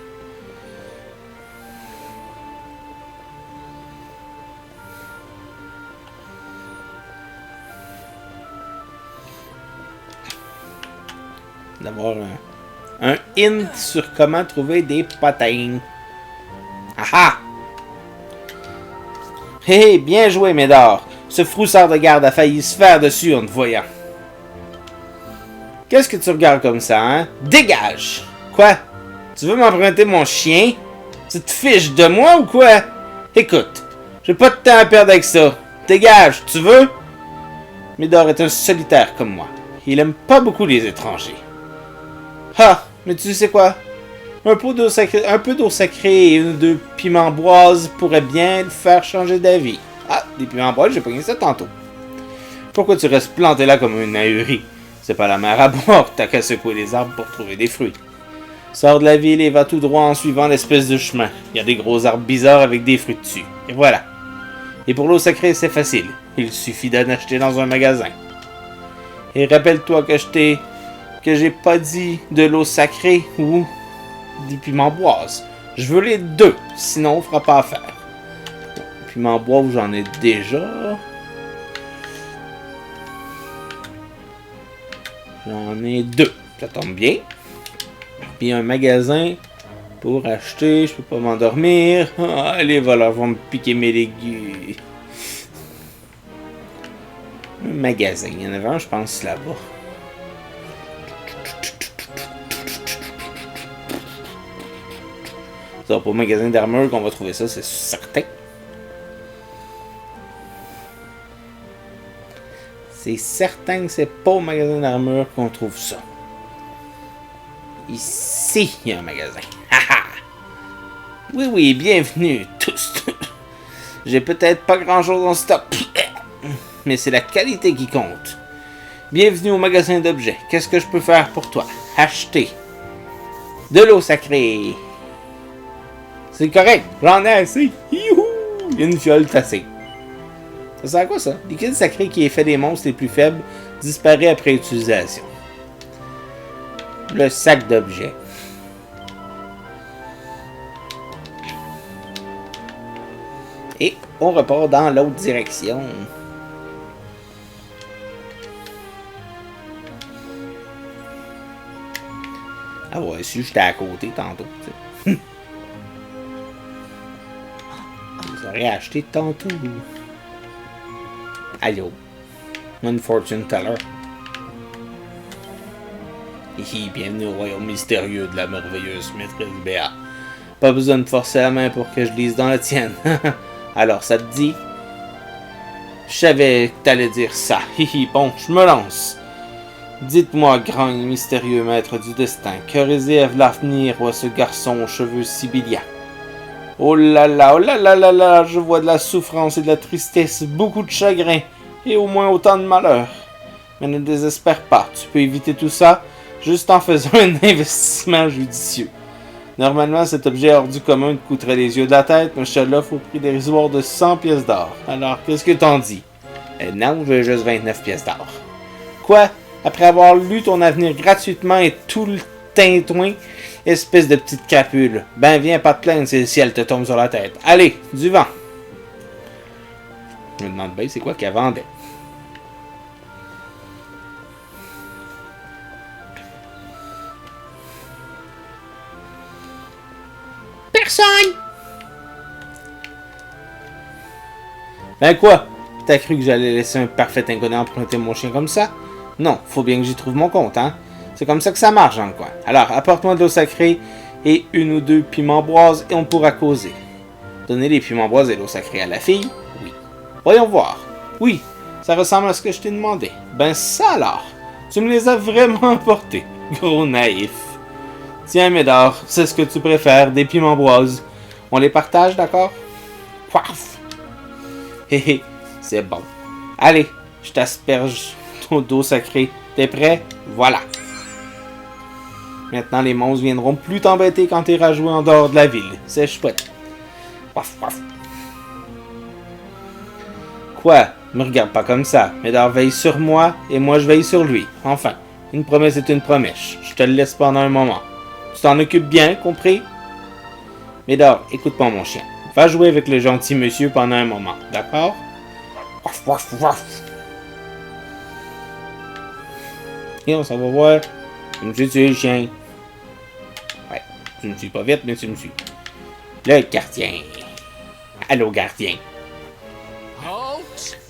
D'avoir un hint sur comment trouver des potins. Ah! Hé, bien joué, Médard. Ce froussard de garde a failli se faire dessus en te voyant. Qu'est-ce que tu regardes comme ça, hein? Dégage! Quoi? Tu veux m'emprunter mon chien? Tu te fiches de moi ou quoi? Écoute, j'ai pas de temps à perdre avec ça. Dégage, tu veux? Médard est un solitaire comme moi. Il aime pas beaucoup les étrangers. Ah, mais tu sais quoi? Un peu d'eau sacrée et une ou deux piments-boises pourrait bien le faire changer d'avis. Ah, des piments-boises, j'ai pogné ça tantôt. Pourquoi tu restes planté là comme une ahuri? C'est pas la mer à boire, t'as qu'à secouer les arbres pour trouver des fruits. Sors de la ville et va tout droit en suivant l'espèce de chemin. Il y a des gros arbres bizarres avec des fruits dessus. Et voilà. Et pour l'eau sacrée, c'est facile. Il suffit d'en acheter dans un magasin. Et rappelle-toi que j'ai pas dit de l'eau sacrée ou des piments-boises. Je veux les deux, sinon on fera pas affaire. Piments-bois, j'en ai déjà. J'en ai deux. Ça tombe bien. Puis un magasin pour acheter. Je peux pas m'endormir. Ah, les voleurs vont me piquer mes légumes. Un magasin. Il y en avait un, je pense, là-bas. Ça, pour le magasin d'armure qu'on va trouver ça, c'est certain. C'est certain que c'est pas au magasin d'armure qu'on trouve ça. Ici, il y a un magasin. Oui, oui, bienvenue tous. J'ai peut-être pas grand-chose en stock, mais c'est la qualité qui compte. Bienvenue au magasin d'objets. Qu'est-ce que je peux faire pour toi? Acheter. De l'eau sacrée. C'est correct, j'en ai assez. Youhou! Une fiole tassée. Ça sert à quoi ça? Liquide sacré qui est fait des monstres les plus faibles disparaît après utilisation. Le sac d'objets. Et on repart dans l'autre direction. Ah ouais, si j'étais à côté tantôt. Vous auriez acheté tantôt. Allô. Une fortune teller. Hihi, bienvenue au royaume mystérieux de la merveilleuse maîtresse Béa. Pas besoin de forcer la main pour que je lise dans la tienne. Alors, ça te dit? Je savais que t'allais dire ça. Hihi, bon, je me lance. Dites-moi, grand et mystérieux maître du destin, que réserve l'avenir à ce garçon aux cheveux sibyliens? Oh là là, oh là là là là, je vois de la souffrance et de la tristesse, beaucoup de chagrin, et au moins autant de malheur. Mais ne désespère pas, tu peux éviter tout ça juste en faisant un investissement judicieux. Normalement, cet objet hors du commun te coûterait les yeux de la tête, mais je te l'offre au prix dérisoire de 100 pièces d'or. Alors, qu'est-ce que t'en dis? Non, je veux juste 29 pièces d'or. Quoi? Après avoir lu ton avenir gratuitement et tout le tintouin, espèce de petite crapule. Ben viens pas te plaindre si le ciel te tombe sur la tête. Allez, du vent. Je me demande bien c'est quoi qu'elle vendait. Personne! Ben quoi? T'as cru que j'allais laisser un parfait inconnu emprunter mon chien comme ça? Non, faut bien que j'y trouve mon compte, hein? C'est comme ça que ça marche dans le coin. Alors, apporte-moi de l'eau sacrée et une ou deux piments-boises et on pourra causer. Donner les piments-boises et l'eau sacrée à la fille? Oui. Voyons voir. Oui, ça ressemble à ce que je t'ai demandé. Ben ça alors! Tu me les as vraiment apportés. Gros naïf. Tiens, Médor, c'est ce que tu préfères, des piments-boises. On les partage, d'accord? Paf! Hé hé, c'est bon. Allez, je t'asperge ton d'eau sacrée. T'es prêt? Voilà. Maintenant, les monstres viendront plus t'embêter quand t'iras jouer en dehors de la ville. C'est chouette. Paf, paf. Quoi? Me regarde pas comme ça. Médor veille sur moi et moi je veille sur lui. Enfin, une promesse est une promesse. Je te le laisse pendant un moment. Tu t'en occupes bien, compris? Médor, écoute-moi mon chien. Va jouer avec le gentil monsieur pendant un moment, d'accord? Waf, waf, waf. Et on s'en va voir. Tu me suis le chien. Ouais, tu me suis pas vite, mais tu me suis. Le gardien. Allô, gardien.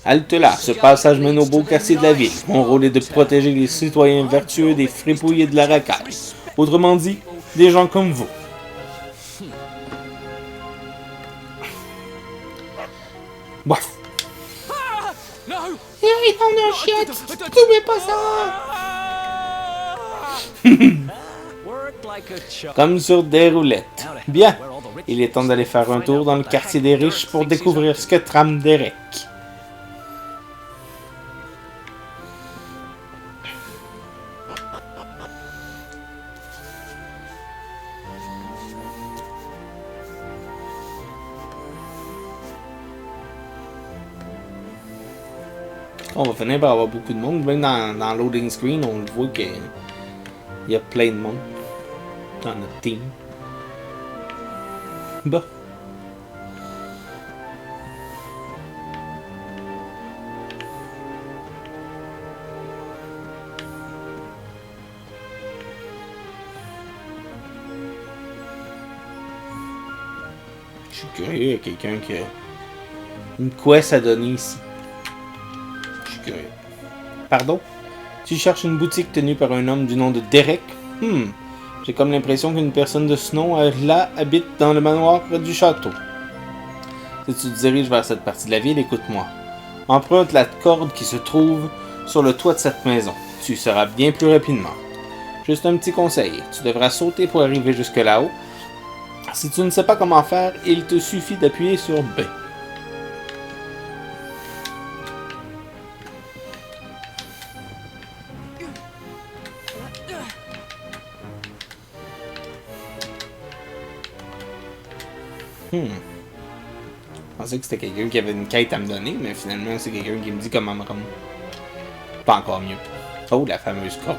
Halte là, ce passage mène au beau quartier de la ville. Mon rôle est de protéger les citoyens vertueux des fripouilles et de la racaille. Autrement dit, des gens comme vous. Bof. Hé, non, chiette, tu mets pas ça. Comme sur des roulettes. Bien, il est temps d'aller faire un tour dans le quartier des riches pour découvrir ce que trame Derek. On va finir par avoir beaucoup de monde. Même dans loading screen, on le voit qu'il y a plein de monde dans notre team. Bah. Je suis curieux, il y a quelqu'un qui a une quest à donner ici. Pardon? Tu cherches une boutique tenue par un homme du nom de Derek? J'ai comme l'impression qu'une personne de ce nom là habite dans le manoir près du château. Si tu te diriges vers cette partie de la ville, écoute-moi. Emprunte la corde qui se trouve sur le toit de cette maison. Tu seras bien plus rapidement. Juste un petit conseil, tu devras sauter pour arriver jusque là-haut. Si tu ne sais pas comment faire, il te suffit d'appuyer sur B. Je pensais que c'était quelqu'un qui avait une quête à me donner, mais finalement, c'est quelqu'un qui me dit comment me rendre. Pas encore mieux. Oh, la fameuse corde.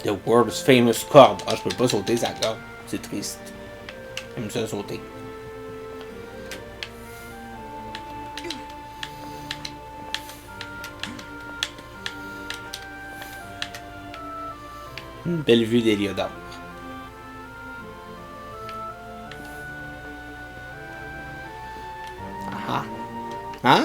The world's famous corde. Ah, je peux pas sauter sa corde. C'est triste. J'aime ça sauter. Une belle vue d'Héliodore. Ah! Ah!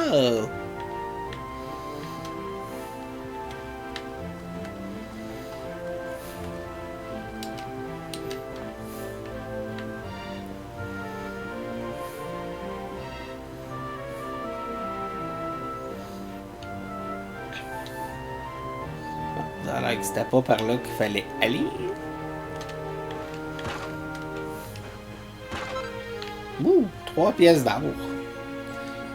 Ça a l'air que c'était pas par là qu'il fallait aller. Ouh, 3 pièces d'or.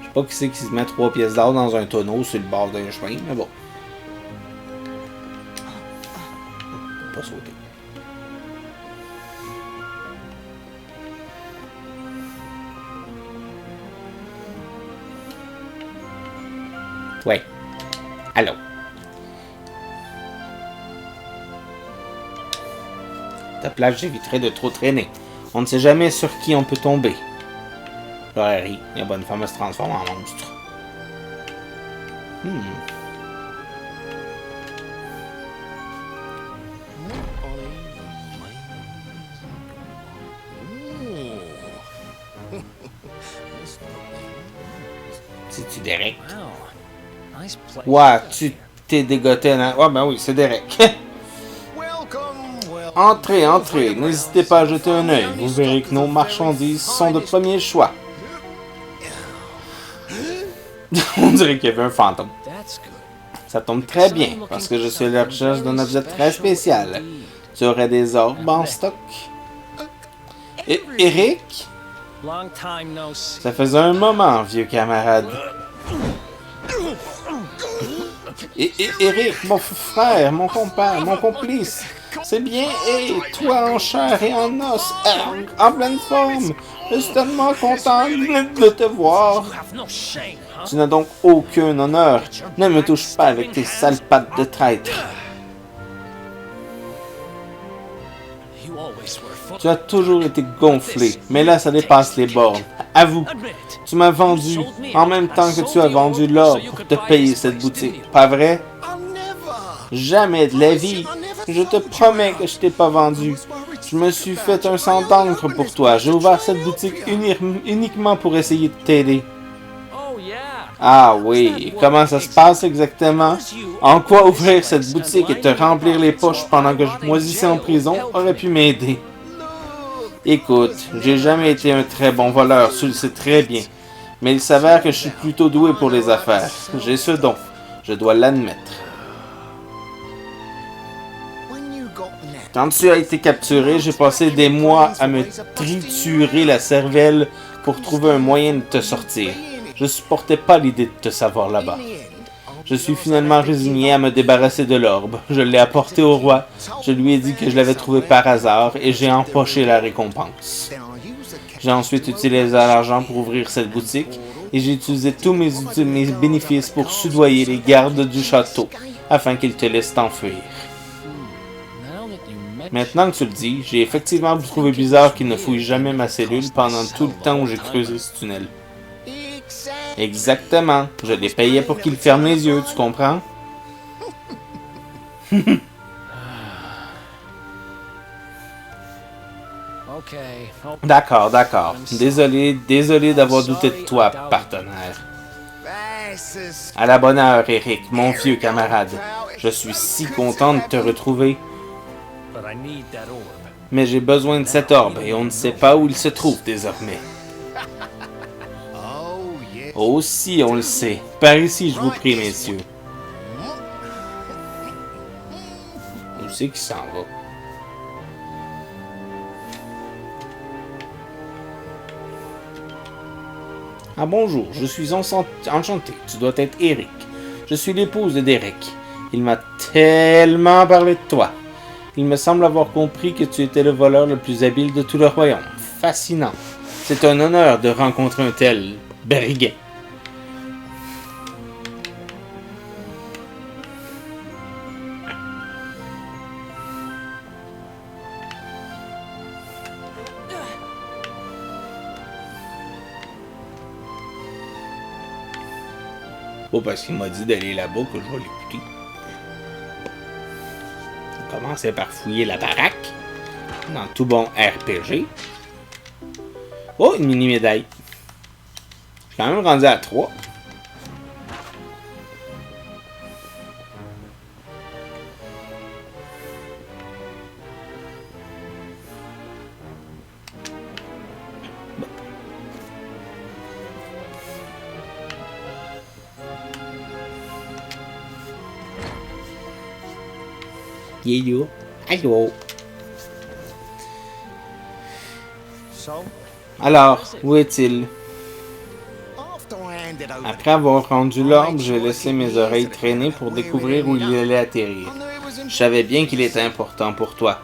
Je sais pas qui c'est qui se met 3 pièces d'or dans un tonneau sur le bord d'un chemin, mais bon. On peut pas sauter. Ouais. Allô. Ta plage j'éviterai de trop traîner. On ne sait jamais sur qui on peut tomber. J'aurais ri. La bonne femme se transforme en monstre. C'est-tu Derek? Ouais, tu t'es dégoté. Ouais, ben oui, c'est Derek. Entrez, entrez, n'hésitez pas à jeter un œil. Vous verrez que nos marchandises sont de premier choix. On dirait qu'il y avait un fantôme. Ça tombe très bien, parce que je suis à la recherche d'un objet très spécial. Tu aurais des orbes en stock? Et Eric? Ça faisait un moment, vieux camarade. Et Eric, mon frère, mon compère, mon complice. C'est bien, et toi en chair et en os, en pleine forme. Je suis tellement content de te voir. Tu n'as donc aucun honneur. Ne me touche pas avec tes sales pattes de traître. Tu as toujours été gonflé, mais là ça dépasse les bornes. Avoue, tu m'as vendu en même temps que tu as vendu l'or pour te payer cette boutique, pas vrai? Jamais de la vie. Je te promets que je t'ai pas vendu. Je me suis fait un sang d'encre pour toi. J'ai ouvert cette boutique uniquement pour essayer de t'aider. Ah oui, et comment ça se passe exactement? En quoi ouvrir cette boutique et te remplir les poches pendant que je moisissais en prison aurait pu m'aider? Écoute, j'ai jamais été un très bon voleur, tu le sais très bien. Mais il s'avère que je suis plutôt doué pour les affaires. J'ai ce don, je dois l'admettre. Quand tu as été capturé, j'ai passé des mois à me triturer la cervelle pour trouver un moyen de te sortir. Je supportais pas l'idée de te savoir là-bas. Je suis finalement résigné à me débarrasser de l'orbe. Je l'ai apporté au roi. Je lui ai dit que je l'avais trouvé par hasard et j'ai empoché la récompense. J'ai ensuite utilisé l'argent pour ouvrir cette boutique et j'ai utilisé tous mes bénéfices pour soudoyer les gardes du château afin qu'ils te laissent t'enfuir. Maintenant que tu le dis, j'ai effectivement trouvé bizarre qu'ils ne fouillent jamais ma cellule pendant tout le temps où j'ai creusé ce tunnel. Exactement. Je les payais pour qu'ils ferment les yeux, tu comprends? D'accord, d'accord. Désolé d'avoir douté de toi, partenaire. À la bonne heure, Eric, mon vieux camarade. Je suis si content de te retrouver. Mais j'ai besoin de cet orbe et on ne sait pas où il se trouve désormais. Oh si, on le sait. Par ici, je vous prie, messieurs. Où c'est qu'il s'en va? Ah bonjour, je suis enchanté. Tu dois être Eric. Je suis l'épouse de Derek. Il m'a tellement parlé de toi. Il me semble avoir compris que tu étais le voleur le plus habile de tout le royaume. Fascinant. C'est un honneur de rencontrer un tel brigand. Oh, parce qu'il m'a dit d'aller là-bas que je vais l'écouter. On commence par fouiller la baraque. Dans tout bon RPG. Oh, une mini-médaille. Je suis quand même rendu à 3. Yo. Allô. Alors, où est-il? Après avoir rendu l'ordre, j'ai laissé mes oreilles traîner pour découvrir où il allait atterrir. Je savais bien qu'il était important pour toi.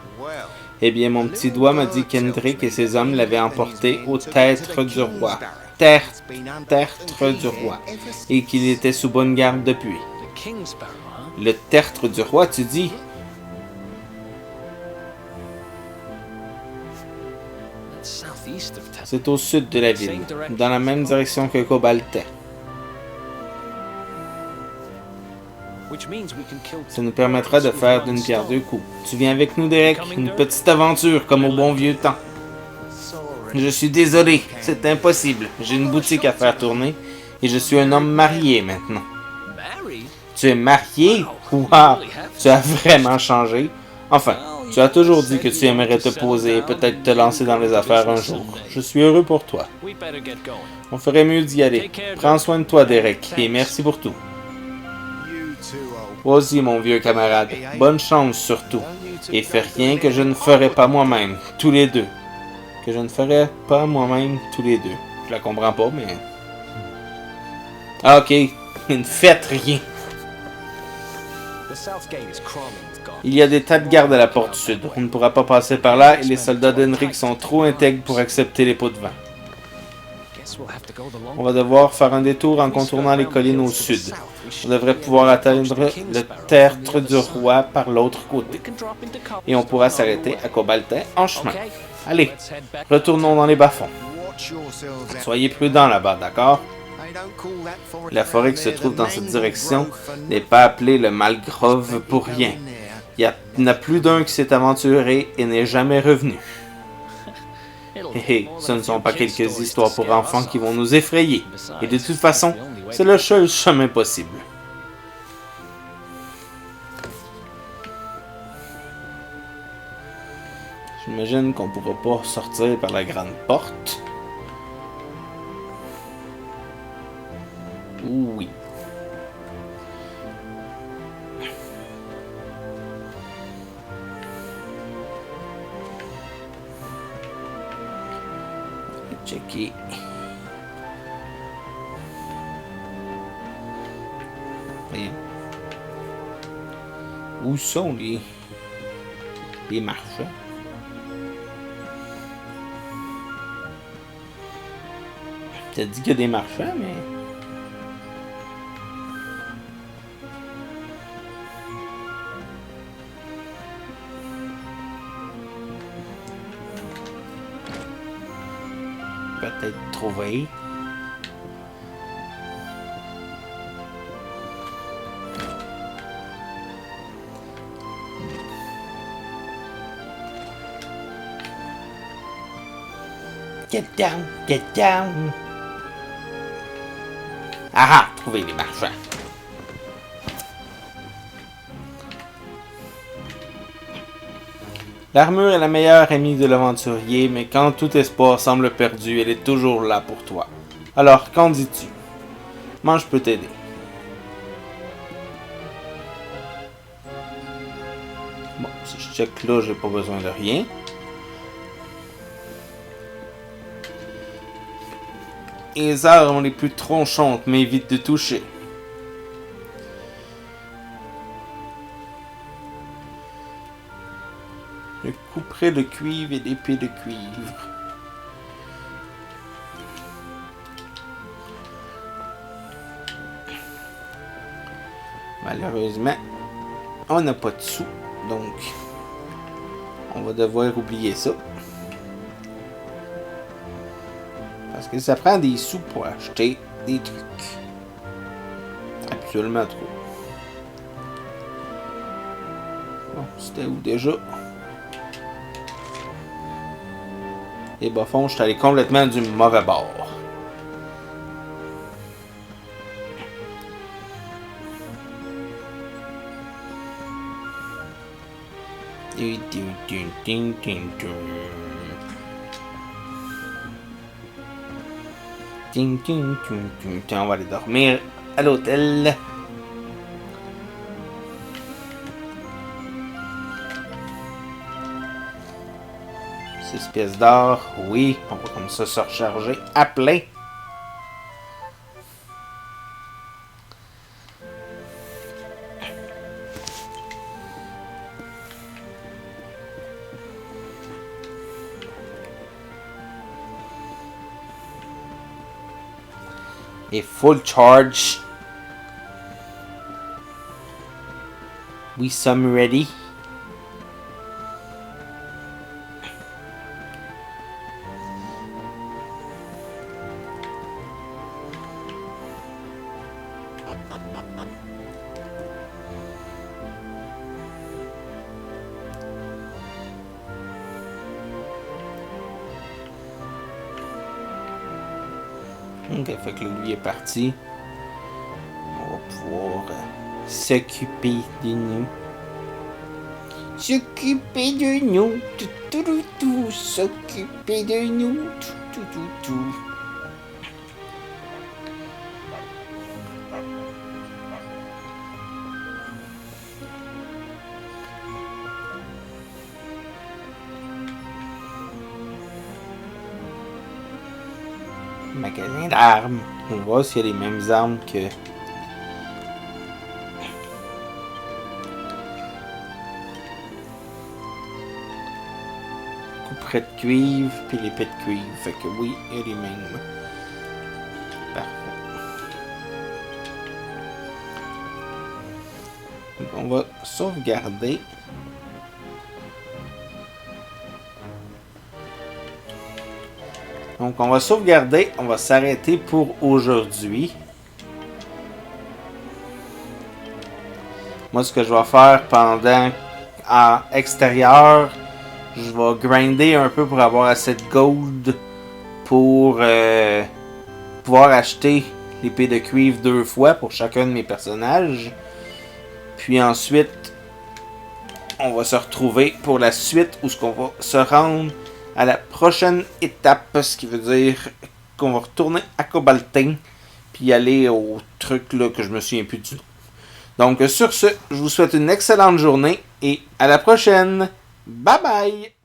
Eh bien, mon petit doigt m'a dit qu'Hendrick et ses hommes l'avaient emporté au tertre du roi. Tertre du roi. Et qu'il était sous bonne garde depuis. Le tertre du roi, tu dis? C'est au sud de la ville, dans la même direction que Cobaltais. Ça nous permettra de faire d'une pierre deux coups. Tu viens avec nous, Derek? Une petite aventure, comme au bon vieux temps. Je suis désolé, c'est impossible. J'ai une boutique à faire tourner, et je suis un homme marié maintenant. Tu es marié? Wow! Tu as vraiment changé. Enfin, tu as toujours dit que tu aimerais te poser et peut-être te lancer dans les affaires un jour. Je suis heureux pour toi. On ferait mieux d'y aller. Prends soin de toi, Derek, et merci pour tout. Toi aussi, mon vieux camarade. Bonne chance surtout. Et fais rien que je ne ferai pas moi-même, tous les deux. Que je ne ferai pas moi-même, tous les deux. Je la comprends pas, mais... Ah, ok. Ne faites rien. Il y a des tas de gardes à la porte sud. On ne pourra pas passer par là et les soldats d'Henrick sont trop intègres pour accepter les pots de vin. On va devoir faire un détour en contournant les collines au sud. On devrait pouvoir atteindre le tertre du roi par l'autre côté. Et on pourra s'arrêter à Cobaltais en chemin. Allez, retournons dans les bas-fonds. Soyez prudents là-bas, d'accord? La forêt qui se trouve dans cette direction n'est pas appelée le Malgrove pour rien. Il n'y en a plus d'un qui s'est aventuré et n'est jamais revenu. Hé, ce ne sont pas quelques histoires pour enfants qui vont nous effrayer. Et de toute façon, c'est le seul chemin possible. J'imagine qu'on ne pourra pas sortir par la grande porte. Oui. Checker. Voyons. Où sont les marchands? T'as dit qu'il y a des marchands, mais... Peut-être trouver. Get down, get down. Ah, trouver les marchands. L'armure est la meilleure amie de l'aventurier, mais quand tout espoir semble perdu, elle est toujours là pour toi. Alors, qu'en dis-tu? Moi, je peux t'aider. Bon, si je check là, j'ai pas besoin de rien. Les armes les plus tronchantes m'évitent de toucher. Le couperet de cuivre et l'épée de cuivre. Malheureusement, on n'a pas de sous, donc on va devoir oublier ça. Parce que ça prend des sous pour acheter des trucs. Absolument trop. Bon, c'était où déjà? Et bah fond, je suis allé complètement du mauvais bord. On va aller dormir à l'hôtel. Six pièces d'or, oui, on va comme ça se recharger à plein. Et full charge. We some ready. Ok, fait que lui est parti. On va pouvoir s'occuper de nous. S'occuper de nous. Tout, tout, tout, tout. S'occuper de nous. Tout, tout, tout, tout. Magasin d'armes. On va voir s'il y a les mêmes armes que... Couperet de cuivre, puis l'épée de cuivre. Fait que oui, il y a les mêmes. Parfait. Donc on va sauvegarder. Donc, on va sauvegarder. On va s'arrêter pour aujourd'hui. Moi, ce que je vais faire pendant en extérieur, je vais grinder un peu pour avoir assez de gold pour pouvoir acheter l'épée de cuivre 2 fois pour chacun de mes personnages. Puis ensuite, on va se retrouver pour la suite où ce qu'on va se rendre à la prochaine étape, ce qui veut dire qu'on va retourner à Cobaltin puis aller au truc là que je me souviens plus du nom. Donc sur ce, je vous souhaite une excellente journée et à la prochaine. Bye bye!